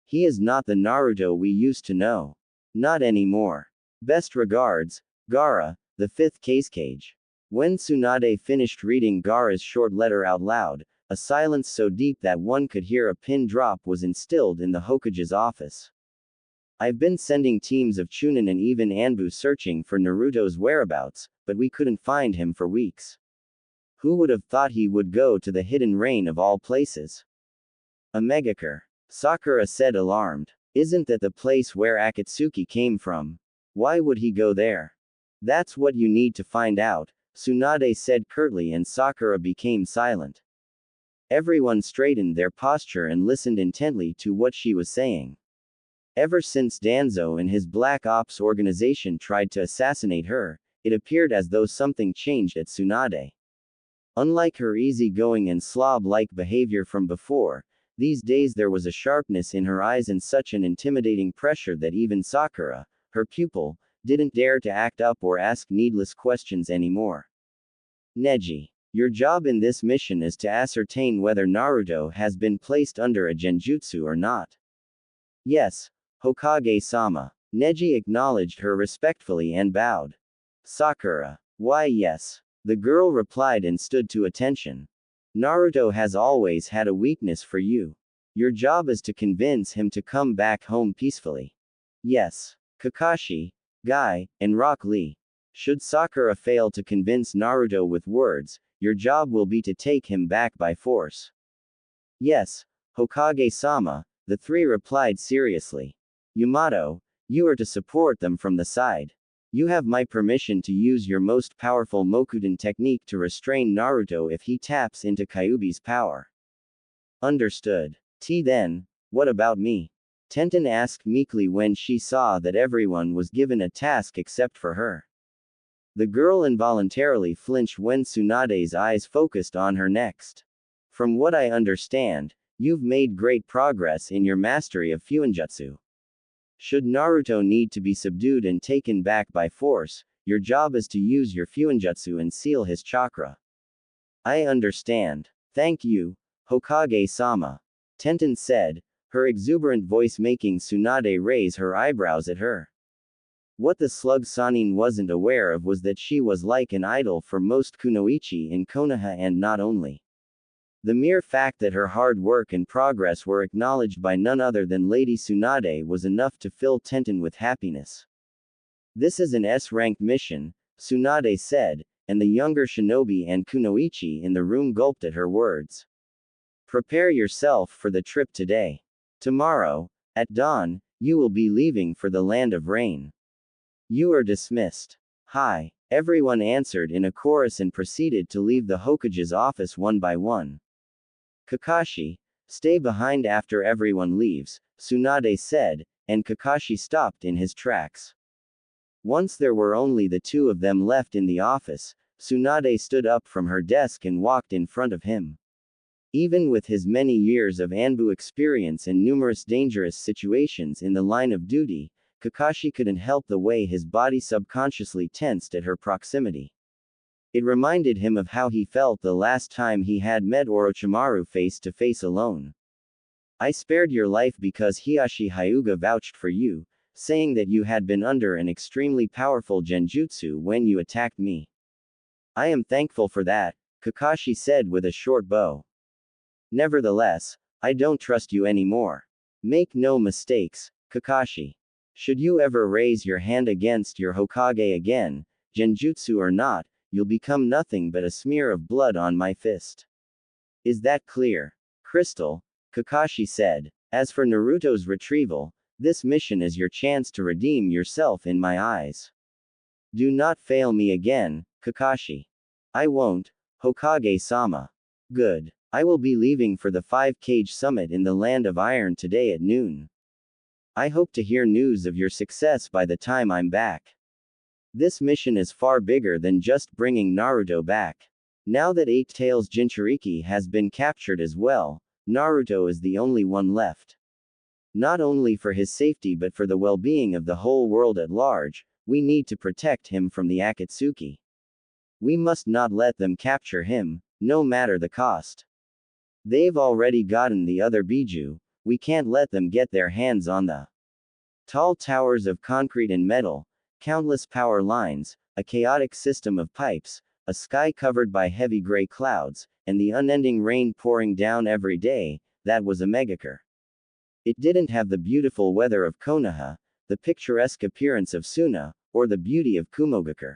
He is not the Naruto we used to know. Not anymore. Best regards, Gaara, the 5th Case. When Tsunade finished reading Gaara's short letter out loud, a silence so deep that one could hear a pin drop was instilled in the Hokage's office. I've been sending teams of Chunin and even Anbu searching for Naruto's whereabouts, but we couldn't find him for weeks. Who would have thought he would go to the Hidden Rain of all places? Omegaku. Sakura said alarmed. Isn't that the place where Akatsuki came from? Why would he go there? That's what you need to find out, Tsunade said curtly, and Sakura became silent. Everyone straightened their posture and listened intently to what she was saying. Ever since Danzo and his Black Ops organization tried to assassinate her, it appeared as though something changed at Tsunade. Unlike her easygoing and slob-like behavior from before, these days there was a sharpness in her eyes and such an intimidating pressure that even Sakura, her pupil, didn't dare to act up or ask needless questions anymore. Neji. Your job in this mission is to ascertain whether Naruto has been placed under a genjutsu or not. Yes, Hokage-sama. Neji acknowledged her respectfully and bowed. Sakura. Why yes. The girl replied and stood to attention. Naruto has always had a weakness for you. Your job is to convince him to come back home peacefully. Yes. Kakashi, Guy, and Rock Lee. Should Sakura fail to convince Naruto with words, your job will be to take him back by force. Yes, Hokage-sama, the three replied seriously. Yamato, you are to support them from the side. You have my permission to use your most powerful Mokudan technique to restrain Naruto if he taps into Kyuubi's power. Understood. Then, what about me? Tenten asked meekly when she saw that everyone was given a task except for her. The girl involuntarily flinched when Tsunade's eyes focused on her next. From what I understand, you've made great progress in your mastery of Fuinjutsu. Should Naruto need to be subdued and taken back by force, your job is to use your Fuinjutsu and seal his chakra. I understand. Thank you, Hokage-sama. Tenten said, her exuberant voice making Tsunade raise her eyebrows at her. What the slug Sanin wasn't aware of was that she was like an idol for most kunoichi in Konoha, and not only. The mere fact that her hard work and progress were acknowledged by none other than Lady Tsunade was enough to fill Tenten with happiness. This is an S-ranked mission, Tsunade said, and the younger shinobi and kunoichi in the room gulped at her words. Prepare yourself for the trip today. Tomorrow, at dawn, you will be leaving for the land of rain. You are dismissed. Hi. Everyone answered in a chorus and proceeded to leave the Hokage's office one by one. Kakashi, stay behind after everyone leaves, Tsunade said, and Kakashi stopped in his tracks. Once there were only the two of them left in the office, Tsunade stood up from her desk and walked in front of him. Even with his many years of Anbu experience and numerous dangerous situations in the line of duty, Kakashi couldn't help the way his body subconsciously tensed at her proximity. It reminded him of how he felt the last time he had met Orochimaru face to face alone. I spared your life because Hiashi Hyuga vouched for you, saying that you had been under an extremely powerful genjutsu when you attacked me. I am thankful for that, Kakashi said with a short bow. Nevertheless, I don't trust you anymore. Make no mistakes, Kakashi. Should you ever raise your hand against your Hokage again, genjutsu or not, you'll become nothing but a smear of blood on my fist. Is that clear? Crystal, Kakashi said. As for Naruto's retrieval, this mission is your chance to redeem yourself in my eyes. Do not fail me again, Kakashi. I won't, Hokage-sama. Good. I will be leaving for the 5-Cage Summit in the Land of Iron today at noon. I hope to hear news of your success by the time I'm back. This mission is far bigger than just bringing Naruto back. Now that Eight Tails Jinchuriki has been captured as well, Naruto is the only one left. Not only for his safety but for the well-being of the whole world at large, we need to protect him from the Akatsuki. We must not let them capture him, no matter the cost. They've already gotten the other Biju, we can't let them get their hands on the tall towers of concrete and metal, countless power lines, a chaotic system of pipes, a sky covered by heavy gray clouds, and the unending rain pouring down every day. That was a megacure. It didn't have the beautiful weather of Konoha, the picturesque appearance of Suna, or the beauty of Kumogakure.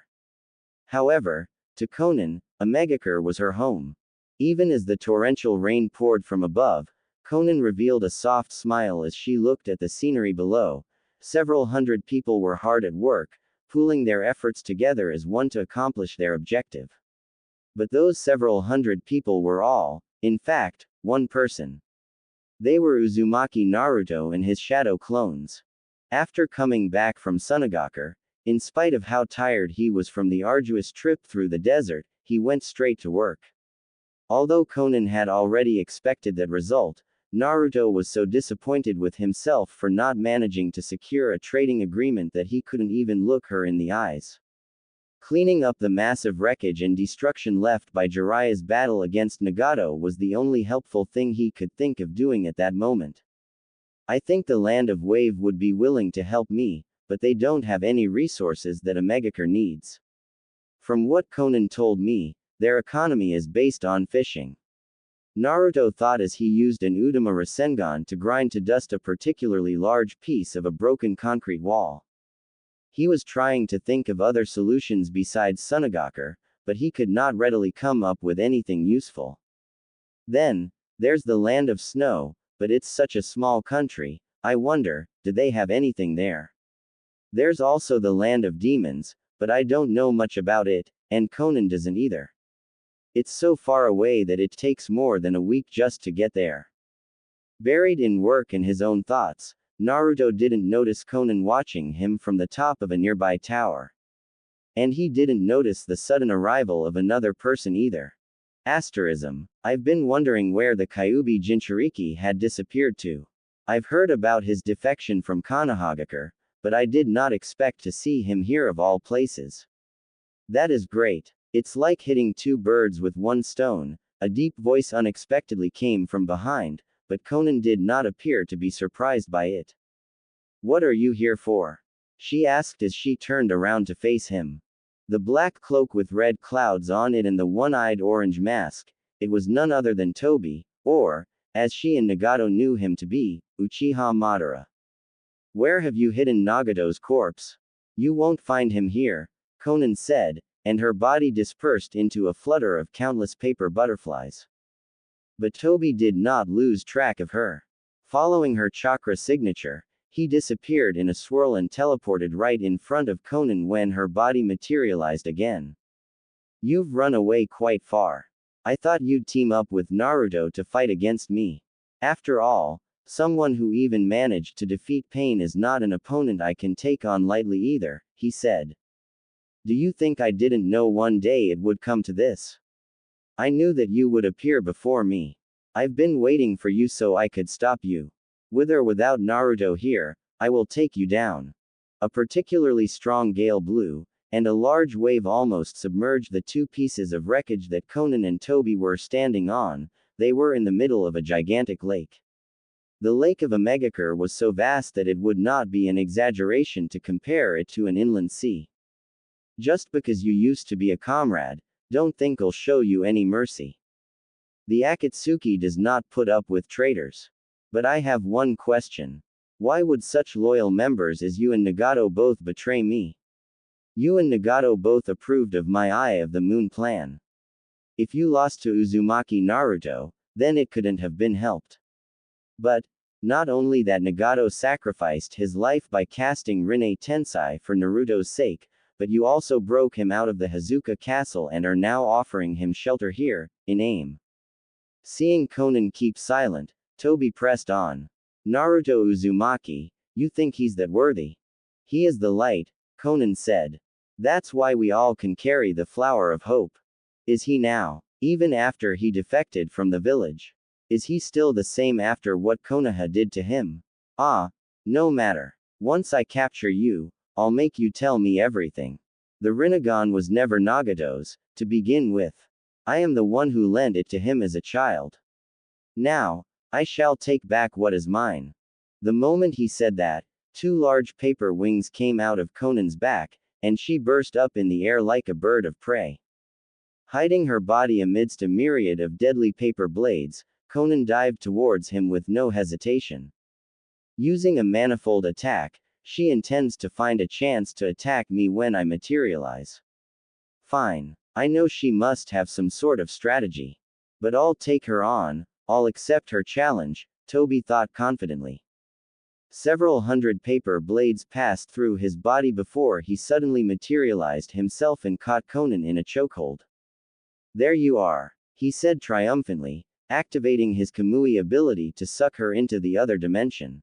However, to Konan, a megacure was her home. Even as the torrential rain poured from above, Konan revealed a soft smile as she looked at the scenery below. Several hundred people were hard at work, pooling their efforts together as one to accomplish their objective. But those several hundred people were all, in fact, one person. They were Uzumaki Naruto and his shadow clones. After coming back from Sunagakure, in spite of how tired he was from the arduous trip through the desert, he went straight to work. Although Konan had already expected that result, Naruto was so disappointed with himself for not managing to secure a trading agreement that he couldn't even look her in the eyes. Cleaning up the massive wreckage and destruction left by Jiraiya's battle against Nagato was the only helpful thing he could think of doing at that moment. I think the Land of Wave would be willing to help me, but they don't have any resources that a megacure needs. From what Konan told me, their economy is based on fishing. Naruto thought as he used an Udama Rasengan to grind to dust a particularly large piece of a broken concrete wall. He was trying to think of other solutions besides Sunagakure, but he could not readily come up with anything useful. Then, there's the Land of Snow, but it's such a small country, I wonder, do they have anything there? There's also the land of demons, but I don't know much about it, and Konan doesn't either. It's so far away that it takes more than a week just to get there. Buried in work and his own thoughts, Naruto didn't notice Konan watching him from the top of a nearby tower. And he didn't notice the sudden arrival of another person either. Asterism. I've been wondering where the Kyuubi Jinchuriki had disappeared to. I've heard about his defection from Konohagakure, but I did not expect to see him here of all places. That is great. It's like hitting two birds with one stone. A deep voice unexpectedly came from behind, but Konan did not appear to be surprised by it. What are you here for? She asked as she turned around to face him. The black cloak with red clouds on it and the one-eyed orange mask, it was none other than Tobi, or, as she and Nagato knew him to be, Uchiha Madara. Where have you hidden Nagato's corpse? You won't find him here, Konan said, and her body dispersed into a flutter of countless paper butterflies. But Tobi did not lose track of her. Following her chakra signature, he disappeared in a swirl and teleported right in front of Konan when her body materialized again. You've run away quite far. I thought you'd team up with Naruto to fight against me. After all, someone who even managed to defeat Pain is not an opponent I can take on lightly either, he said. Do you think I didn't know one day it would come to this? I knew that you would appear before me. I've been waiting for you so I could stop you. With or without Naruto here, I will take you down. A particularly strong gale blew, and a large wave almost submerged the two pieces of wreckage that Konan and Tobi were standing on. They were in the middle of a gigantic lake. The lake of Omegakure was so vast that it would not be an exaggeration to compare it to an inland sea. Just because you used to be a comrade, don't think I'll show you any mercy. The Akatsuki does not put up with traitors. But I have one question. Why would such loyal members as you and Nagato both betray me? You and Nagato both approved of my Eye of the Moon plan. If you lost to Uzumaki Naruto, then it couldn't have been helped. But, not only that Nagato sacrificed his life by casting Rinne Tensei for Naruto's sake, but you also broke him out of the Hazuka castle and are now offering him shelter here, in AIM. Seeing Konan keep silent, Tobi pressed on. Naruto Uzumaki, you think he's that worthy? He is the light, Konan said. That's why we all can carry the flower of hope. Is he now? Even after he defected from the village? Is he still the same after what Konoha did to him? Ah, no matter. Once I capture you, I'll make you tell me everything. The Rinnegan was never Nagato's, to begin with. I am the one who lent it to him as a child. Now, I shall take back what is mine. The moment he said that, two large paper wings came out of Konan's back, and she burst up in the air like a bird of prey. Hiding her body amidst a myriad of deadly paper blades, Konan dived towards him with no hesitation. Using a manifold attack, she intends to find a chance to attack me when I materialize. Fine. I know she must have some sort of strategy. But I'll take her on, I'll accept her challenge, Tobi thought confidently. Several hundred paper blades passed through his body before he suddenly materialized himself and caught Konan in a chokehold. There you are, he said triumphantly, activating his Kamui ability to suck her into the other dimension.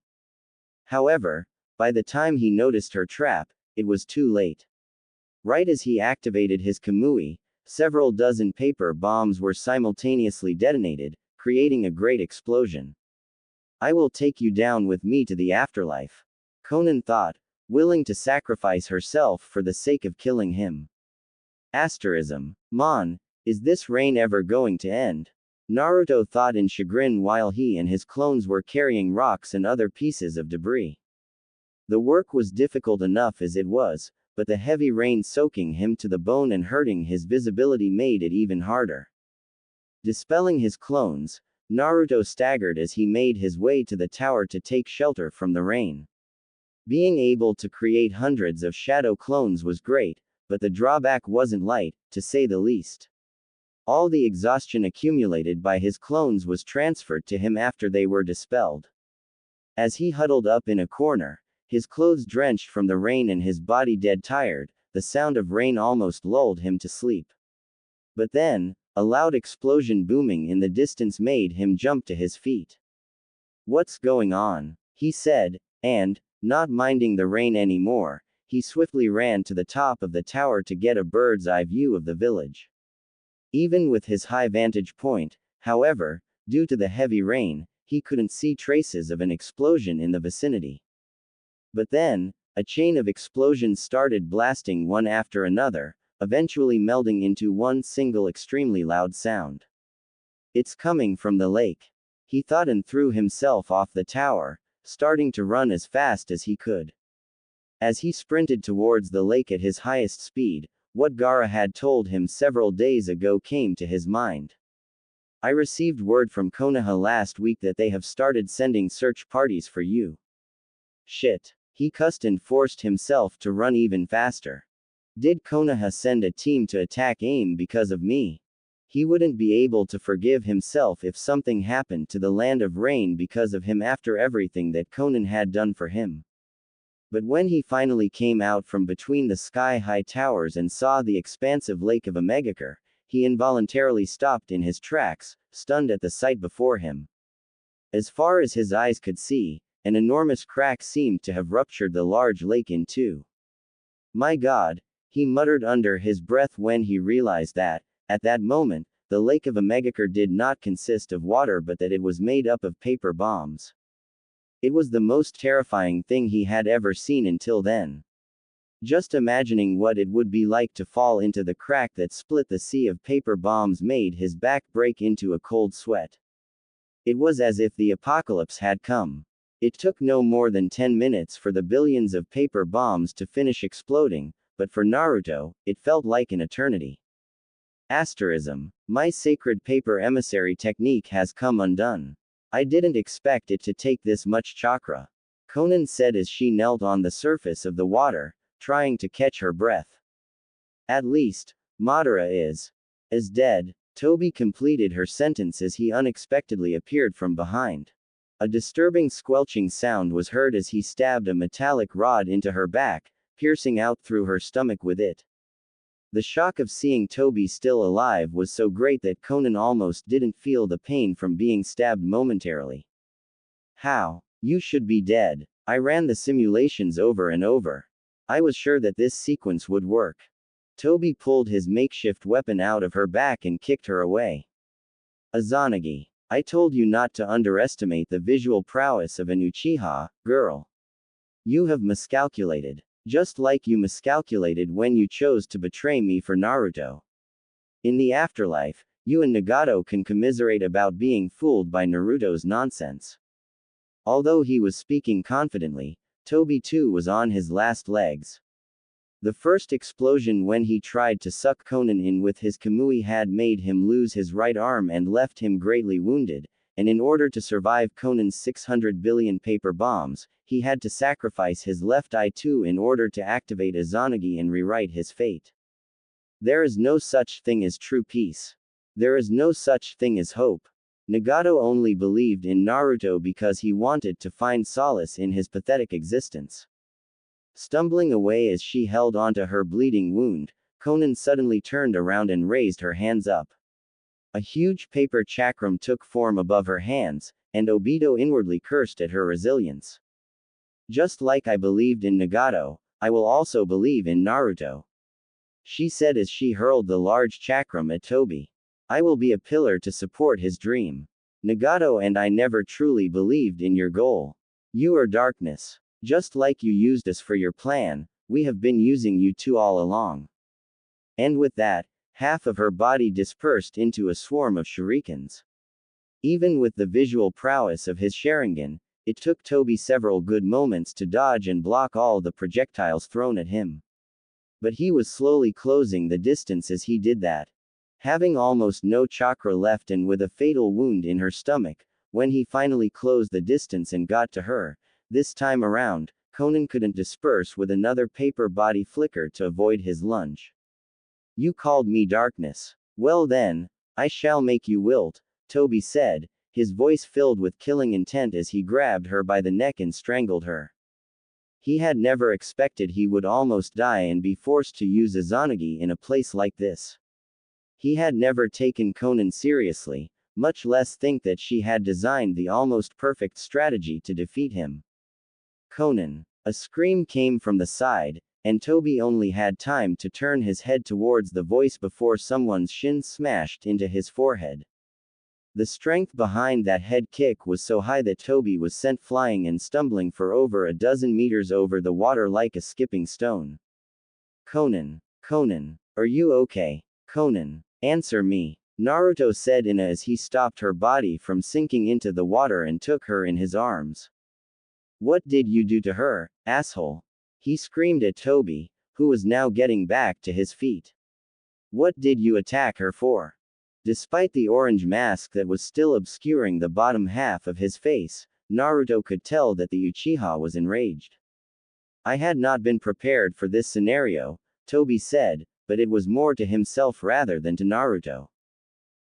However, by the time he noticed her trap, it was too late. Right as he activated his Kamui, several dozen paper bombs were simultaneously detonated, creating a great explosion. I will take you down with me to the afterlife, Konan thought, willing to sacrifice herself for the sake of killing him. Asterism. Mon, is this rain ever going to end? Naruto thought in chagrin while he and his clones were carrying rocks and other pieces of debris. The work was difficult enough as it was, but the heavy rain soaking him to the bone and hurting his visibility made it even harder. Dispelling his clones, Naruto staggered as he made his way to the tower to take shelter from the rain. Being able to create hundreds of shadow clones was great, but the drawback wasn't light, to say the least. All the exhaustion accumulated by his clones was transferred to him after they were dispelled. As he huddled up in a corner, His clothes drenched from the rain and his body dead tired, the sound of rain almost lulled him to sleep. But then, a loud explosion booming in the distance made him jump to his feet. "What's going on?" he said, and, not minding the rain anymore, he swiftly ran to the top of the tower to get a bird's eye view of the village. Even with his high vantage point, however, due to the heavy rain, he couldn't see traces of an explosion in the vicinity. But then, a chain of explosions started blasting one after another, eventually melding into one single extremely loud sound. "It's coming from the lake," he thought, and threw himself off the tower, starting to run as fast as he could. As he sprinted towards the lake at his highest speed, what Gaara had told him several days ago came to his mind. "I received word from Konoha last week that they have started sending search parties for you." Shit. He cussed and forced himself to run even faster. Did Konoha send a team to attack AIM because of me? He wouldn't be able to forgive himself if something happened to the land of rain because of him after everything that Konan had done for him. But when he finally came out from between the sky-high towers and saw the expansive lake of Omegakure, he involuntarily stopped in his tracks, stunned at the sight before him. As far as his eyes could see, an enormous crack seemed to have ruptured the large lake in two. "My God," he muttered under his breath when he realized that, at that moment, the lake of Omegakure did not consist of water but that it was made up of paper bombs. It was the most terrifying thing he had ever seen until then. Just imagining what it would be like to fall into the crack that split the sea of paper bombs made his back break into a cold sweat. It was as if the apocalypse had come. It took no more than 10 minutes for the billions of paper bombs to finish exploding, but for Naruto, it felt like an eternity. Asterism. My sacred paper emissary technique has come undone. I didn't expect it to take this much chakra, Konan said as she knelt on the surface of the water, trying to catch her breath. At least, Madara is dead. Toby completed her sentence as he unexpectedly appeared from behind. A disturbing squelching sound was heard as he stabbed a metallic rod into her back, piercing out through her stomach with it. The shock of seeing Toby still alive was so great that Konan almost didn't feel the pain from being stabbed momentarily. "How? You should be dead. I ran the simulations over and over. I was sure that this sequence would work." Toby pulled his makeshift weapon out of her back and kicked her away. "Izanagi, I told you not to underestimate the visual prowess of an Uchiha, girl. You have miscalculated. Just like you miscalculated when you chose to betray me for Naruto. In the afterlife, you and Nagato can commiserate about being fooled by Naruto's nonsense." Although he was speaking confidently, Toby too was on his last legs. The first explosion when he tried to suck Konan in with his Kamui had made him lose his right arm and left him greatly wounded, and in order to survive Konan's 600 billion paper bombs, he had to sacrifice his left eye too in order to activate Izanagi and rewrite his fate. There is no such thing as true peace. There is no such thing as hope. Nagato only believed in Naruto because he wanted to find solace in his pathetic existence. Stumbling away as she held onto her bleeding wound, Konan suddenly turned around and raised her hands up. A huge paper chakram took form above her hands, and Obito inwardly cursed at her resilience. "Just like I believed in Nagato, I will also believe in Naruto," she said as she hurled the large chakram at Toby. "I will be a pillar to support his dream. Nagato and I never truly believed in your goal. You are darkness. Just like you used us for your plan, we have been using you too all along." And with that, half of her body dispersed into a swarm of shurikens. Even with the visual prowess of his Sharingan, it took Toby several good moments to dodge and block all the projectiles thrown at him. But he was slowly closing the distance as he did that. Having almost no chakra left and with a fatal wound in her stomach, when he finally closed the distance and got to her, this time around, Konan couldn't disperse with another paper body flicker to avoid his lunge. "You called me darkness. Well then, I shall make you wilt," Toby said, his voice filled with killing intent as he grabbed her by the neck and strangled her. He had never expected he would almost die and be forced to use Izanagi in a place like this. He had never taken Konan seriously, much less think that she had designed the almost perfect strategy to defeat him. Konan. A scream came from the side, and Toby only had time to turn his head towards the voice before someone's shin smashed into his forehead. The strength behind that head kick was so high that Toby was sent flying and stumbling for over a dozen meters over the water like a skipping stone. Konan. Konan. Are you okay? Konan. Answer me. Naruto said as he stopped her body from sinking into the water and took her in his arms. What did you do to her, asshole? He screamed at Toby, who was now getting back to his feet. What did you attack her for? Despite the orange mask that was still obscuring the bottom half of his face, Naruto could tell that the Uchiha was enraged. I had not been prepared for this scenario, Toby said, but it was more to himself rather than to Naruto.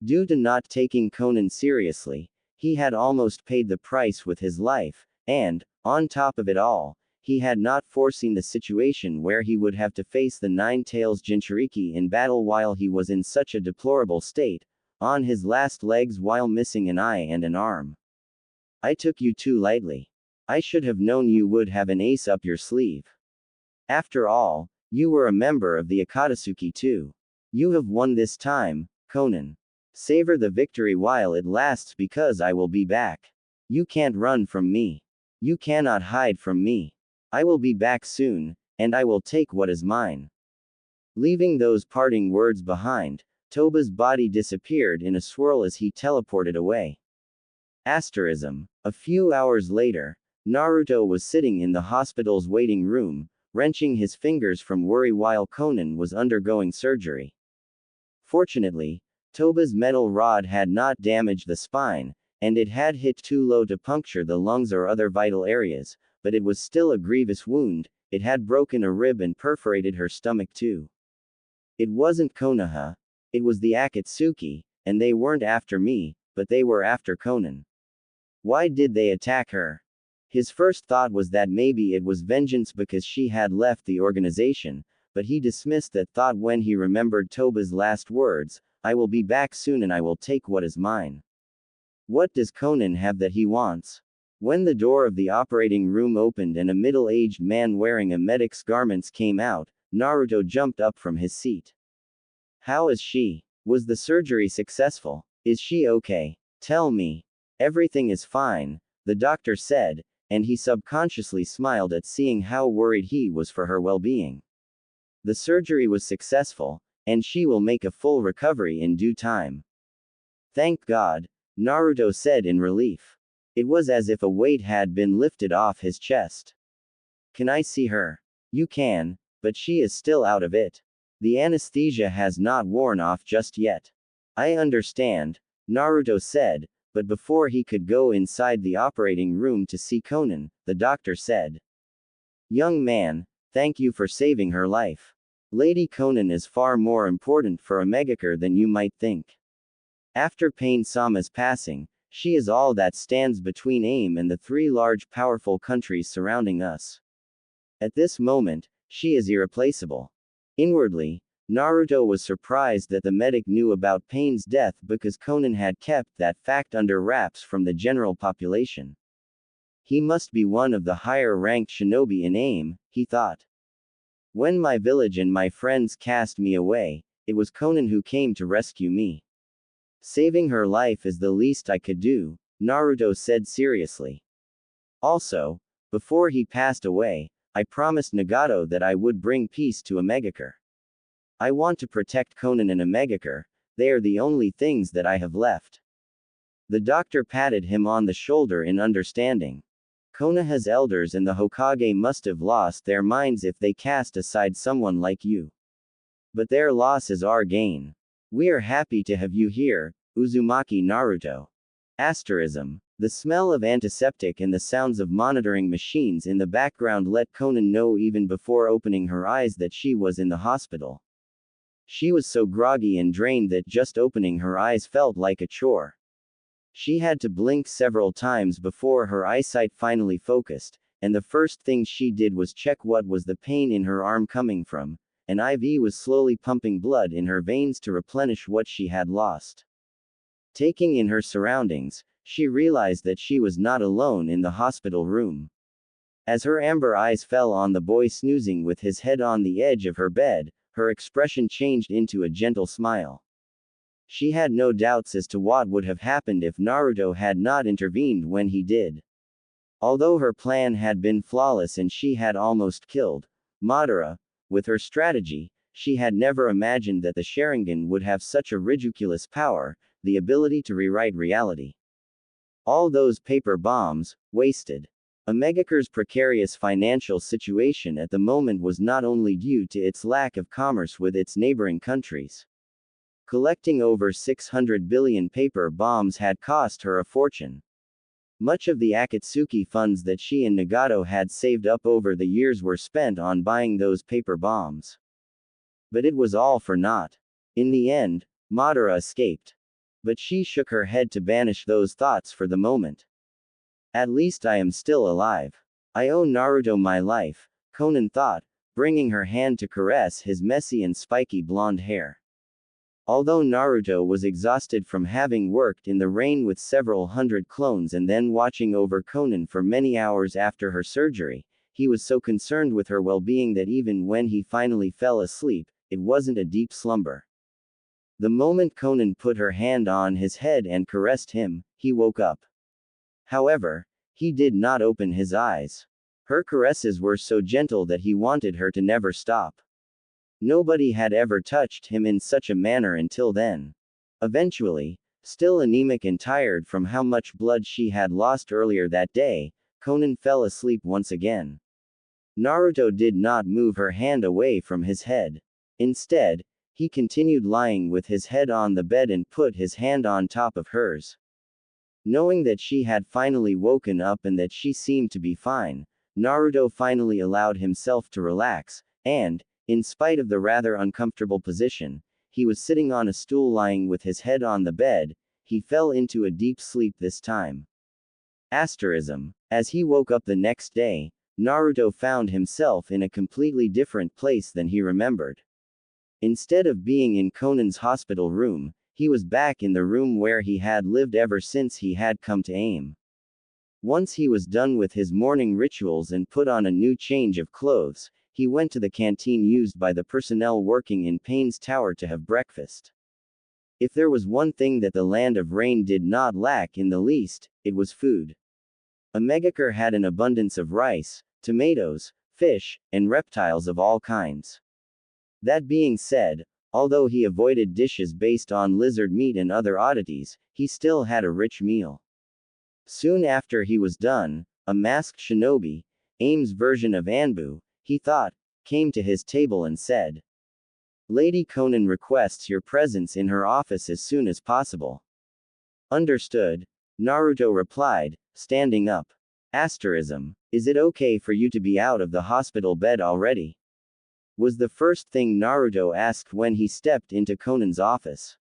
Due to not taking Konan seriously, he had almost paid the price with his life, and, on top of it all, he had not foreseen the situation where he would have to face the Nine-Tails Jinchuriki in battle while he was in such a deplorable state, on his last legs while missing an eye and an arm. I took you too lightly. I should have known you would have an ace up your sleeve. After all, you were a member of the Akatsuki too. You have won this time, Konan. Savor the victory while it lasts because I will be back. You can't run from me. You cannot hide from me. I will be back soon, and I will take what is mine. Leaving those parting words behind, Toba's body disappeared in a swirl as he teleported away. Asterism. A few hours later, Naruto was sitting in the hospital's waiting room, wrenching his fingers from worry while Konan was undergoing surgery. Fortunately, Toba's metal rod had not damaged the spine, and it had hit too low to puncture the lungs or other vital areas, but it was still a grievous wound. It had broken a rib and perforated her stomach too. It wasn't Konoha. It was the Akatsuki, and they weren't after me, but they were after Konan. Why did they attack her? His first thought was that maybe it was vengeance because she had left the organization, but he dismissed that thought when he remembered Toba's last words, I will be back soon and I will take what is mine. What does Konan have that he wants? When the door of the operating room opened and a middle-aged man wearing a medic's garments came out, Naruto jumped up from his seat. How is she? Was the surgery successful? Is she okay? Tell me. Everything is fine, the doctor said, and he subconsciously smiled at seeing how worried he was for her well-being. The surgery was successful, and she will make a full recovery in due time. Thank God, Naruto said in relief. It was as if a weight had been lifted off his chest. Can I see her? You can, but she is still out of it. The anesthesia has not worn off just yet. I understand, Naruto said, but before he could go inside the operating room to see Konan, the doctor said. Young man, thank you for saving her life. Lady Konan is far more important for a Megakure than you might think. After Pain-sama's passing, she is all that stands between AIM and the three large powerful countries surrounding us. At this moment, she is irreplaceable. Inwardly, Naruto was surprised that the medic knew about Pain's death because Konan had kept that fact under wraps from the general population. He must be one of the higher-ranked shinobi in AIM, he thought. When my village and my friends cast me away, it was Konan who came to rescue me. Saving her life is the least I could do, Naruto said seriously. Also, before he passed away, I promised Nagato that I would bring peace to a Megakure. I want to protect Konan and a Megakure, they are the only things that I have left. The doctor patted him on the shoulder in understanding. Konoha's elders and the Hokage must have lost their minds if they cast aside someone like you. But their loss is our gain. We are happy to have you here, Uzumaki Naruto. Asterism. The smell of antiseptic and the sounds of monitoring machines in the background let Konan know even before opening her eyes that she was in the hospital. She was so groggy and drained that just opening her eyes felt like a chore. She had to blink several times before her eyesight finally focused, and the first thing she did was check what was the pain in her arm coming from. An IV was slowly pumping blood in her veins to replenish what she had lost. Taking in her surroundings, she realized that she was not alone in the hospital room. As her amber eyes fell on the boy snoozing with his head on the edge of her bed, her expression changed into a gentle smile. She had no doubts as to what would have happened if Naruto had not intervened when he did. Although her plan had been flawless and she had almost killed Madara, with her strategy, she had never imagined that the Sharingan would have such a ridiculous power, the ability to rewrite reality. All those paper bombs, wasted. Omegakure's precarious financial situation at the moment was not only due to its lack of commerce with its neighboring countries. Collecting over 600 billion paper bombs had cost her a fortune. Much of the Akatsuki funds that she and Nagato had saved up over the years were spent on buying those paper bombs. But it was all for naught. In the end, Madara escaped. But she shook her head to banish those thoughts for the moment. At least I am still alive. I owe Naruto my life, Konan thought, bringing her hand to caress his messy and spiky blonde hair. Although Naruto was exhausted from having worked in the rain with several hundred clones and then watching over Konan for many hours after her surgery, he was so concerned with her well-being that even when he finally fell asleep, it wasn't a deep slumber. The moment Konan put her hand on his head and caressed him, he woke up. However, he did not open his eyes. Her caresses were so gentle that he wanted her to never stop. Nobody had ever touched him in such a manner until then. Eventually, still anemic and tired from how much blood she had lost earlier that day, Konan fell asleep once again. Naruto did not move her hand away from his head. Instead, he continued lying with his head on the bed and put his hand on top of hers. Knowing that she had finally woken up and that she seemed to be fine, Naruto finally allowed himself to relax, and, in spite of the rather uncomfortable position, he was sitting on a stool lying with his head on the bed, he fell into a deep sleep this time. Asterism. As he woke up the next day, Naruto found himself in a completely different place than he remembered. Instead of being in Konan's hospital room, he was back in the room where he had lived ever since he had come to AIM. Once he was done with his morning rituals and put on a new change of clothes, he went to the canteen used by the personnel working in Pain's Tower to have breakfast. If there was one thing that the Land of Rain did not lack in the least, it was food. Omegakure had an abundance of rice, tomatoes, fish, and reptiles of all kinds. That being said, although he avoided dishes based on lizard meat and other oddities, he still had a rich meal. Soon after he was done, a masked shinobi, AIM's version of Anbu, he thought, came to his table and said, "Lady Konan requests your presence in her office as soon as possible." "Understood," Naruto replied, standing up. Asterism. Is it okay for you to be out of the hospital bed already? Was the first thing Naruto asked when he stepped into Konan's office.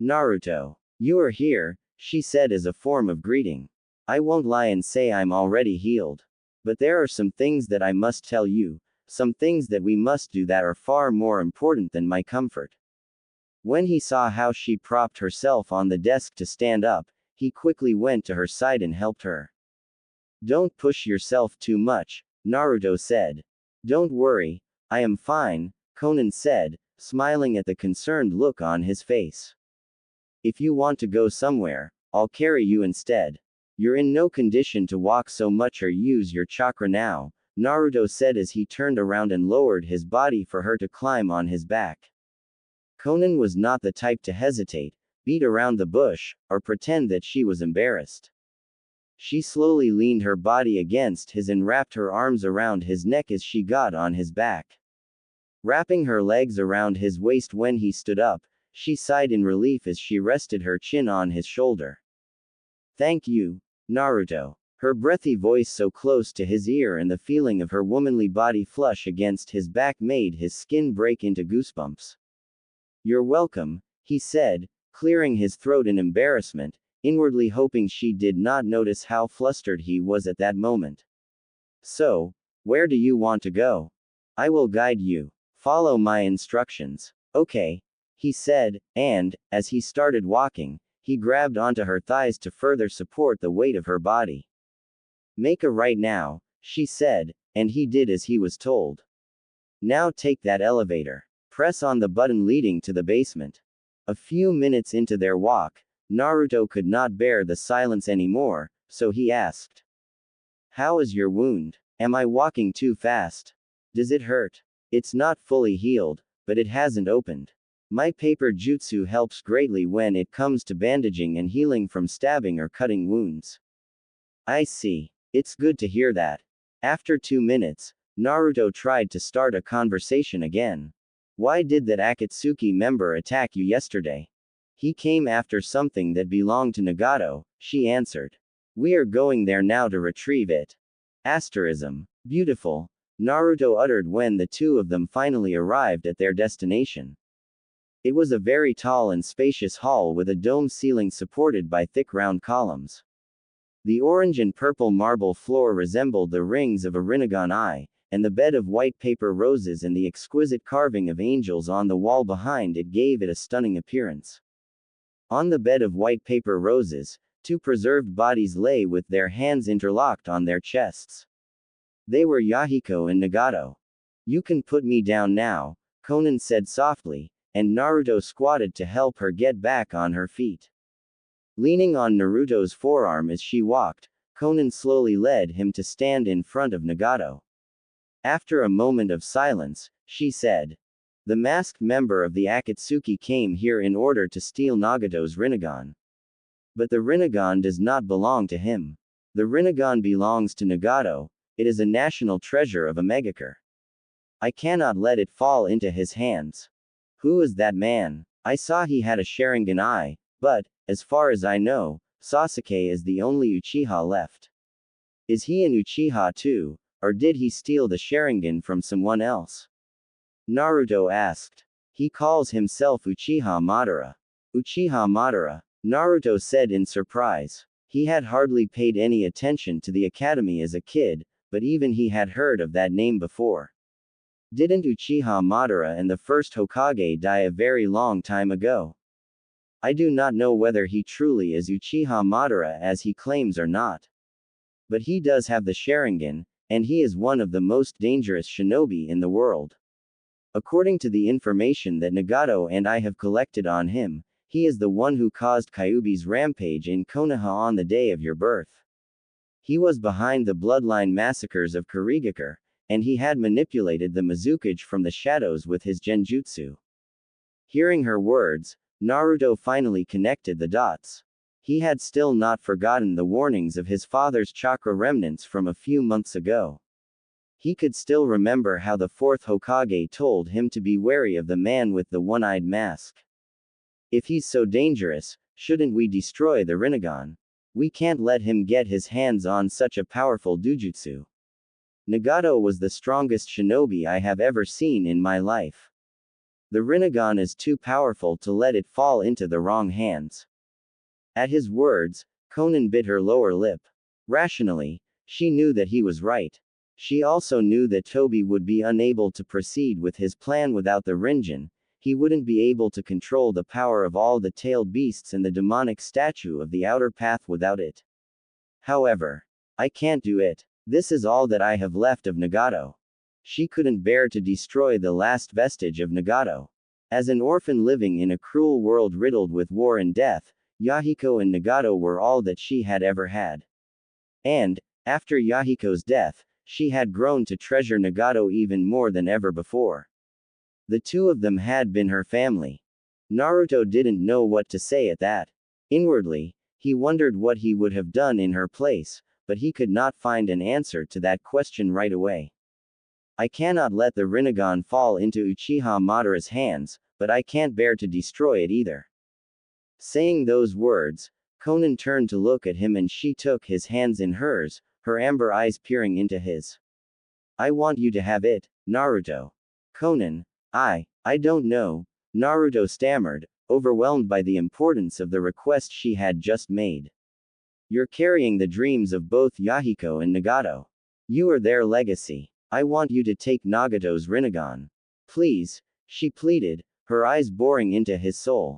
Naruto. You are here, she said as a form of greeting. I won't lie and say I'm already healed. But there are some things that I must tell you, some things that we must do that are far more important than my comfort. When he saw how she propped herself on the desk to stand up, he quickly went to her side and helped her. Don't push yourself too much, Naruto said. Don't worry, I am fine, Konan said, smiling at the concerned look on his face. If you want to go somewhere, I'll carry you instead. You're in no condition to walk so much or use your chakra now, Naruto said as he turned around and lowered his body for her to climb on his back. Konan was not the type to hesitate, beat around the bush, or pretend that she was embarrassed. She slowly leaned her body against his and wrapped her arms around his neck as she got on his back. Wrapping her legs around his waist when he stood up, she sighed in relief as she rested her chin on his shoulder. Thank you, Naruto. Her breathy voice so close to his ear and the feeling of her womanly body flush against his back made his skin break into goosebumps. You're welcome, he said, clearing his throat in embarrassment, inwardly hoping she did not notice how flustered he was at that moment. So, where do you want to go? I will guide you. Follow my instructions. Okay, he said, and, as he started walking, he grabbed onto her thighs to further support the weight of her body. Make a right now, she said, and he did as he was told. Now take that elevator. Press on the button leading to the basement. A few minutes into their walk, Naruto could not bear the silence anymore, so he asked. How is your wound? Am I walking too fast? Does it hurt? It's not fully healed, but it hasn't opened. My paper jutsu helps greatly when it comes to bandaging and healing from stabbing or cutting wounds. I see. It's good to hear that. After 2 minutes, Naruto tried to start a conversation again. Why did that Akatsuki member attack you yesterday? He came after something that belonged to Nagato, she answered. We are going there now to retrieve it. Asterism. Beautiful, Naruto uttered when the two of them finally arrived at their destination. It was a very tall and spacious hall with a dome ceiling supported by thick round columns. The orange and purple marble floor resembled the rings of a Rinnegan eye, and the bed of white paper roses and the exquisite carving of angels on the wall behind it gave it a stunning appearance. On the bed of white paper roses, two preserved bodies lay with their hands interlocked on their chests. They were Yahiko and Nagato. You can put me down now, Konan said softly, and Naruto squatted to help her get back on her feet. Leaning on Naruto's forearm as she walked, Konan slowly led him to stand in front of Nagato. After a moment of silence, she said. The masked member of the Akatsuki came here in order to steal Nagato's Rinnegan. But the Rinnegan does not belong to him. The Rinnegan belongs to Nagato, it is a national treasure of Omegakure. I cannot let it fall into his hands. Who is that man? I saw he had a Sharingan eye, but, as far as I know, Sasuke is the only Uchiha left. Is he an Uchiha too, or did he steal the Sharingan from someone else? Naruto asked. He calls himself Uchiha Madara. Uchiha Madara, Naruto said in surprise. He had hardly paid any attention to the academy as a kid, but even he had heard of that name before. Didn't Uchiha Madara and the first Hokage die a very long time ago? I do not know whether he truly is Uchiha Madara as he claims or not. But he does have the Sharingan, and he is one of the most dangerous shinobi in the world. According to the information that Nagato and I have collected on him, he is the one who caused Kyuubi's rampage in Konoha on the day of your birth. He was behind the bloodline massacres of Kurigakure, and he had manipulated the Mizukage from the shadows with his genjutsu. Hearing her words, Naruto finally connected the dots. He had still not forgotten the warnings of his father's chakra remnants from a few months ago. He could still remember how the fourth Hokage told him to be wary of the man with the one-eyed mask. If he's so dangerous, shouldn't we destroy the Rinnegan? We can't let him get his hands on such a powerful dujutsu. Nagato was the strongest shinobi I have ever seen in my life. The Rinnegan is too powerful to let it fall into the wrong hands. At his words, Konan bit her lower lip. Rationally, she knew that he was right. She also knew that Toby would be unable to proceed with his plan without the Rinnegan. He wouldn't be able to control the power of all the tailed beasts and the demonic statue of the outer path without it. However, I can't do it. This is all that I have left of Nagato. She couldn't bear to destroy the last vestige of Nagato. As an orphan living in a cruel world riddled with war and death, Yahiko and Nagato were all that she had ever had. And, after Yahiko's death, she had grown to treasure Nagato even more than ever before. The two of them had been her family. Naruto didn't know what to say at that. Inwardly, he wondered what he would have done in her place, but he could not find an answer to that question right away. I cannot let the Rinnegan fall into Uchiha Madara's hands, but I can't bear to destroy it either. Saying those words, Konan turned to look at him and she took his hands in hers, her amber eyes peering into his. I want you to have it, Naruto. Konan, I don't know, Naruto stammered, overwhelmed by the importance of the request she had just made. You're carrying the dreams of both Yahiko and Nagato. You are their legacy. I want you to take Nagato's Rinnegan. Please, she pleaded, her eyes boring into his soul.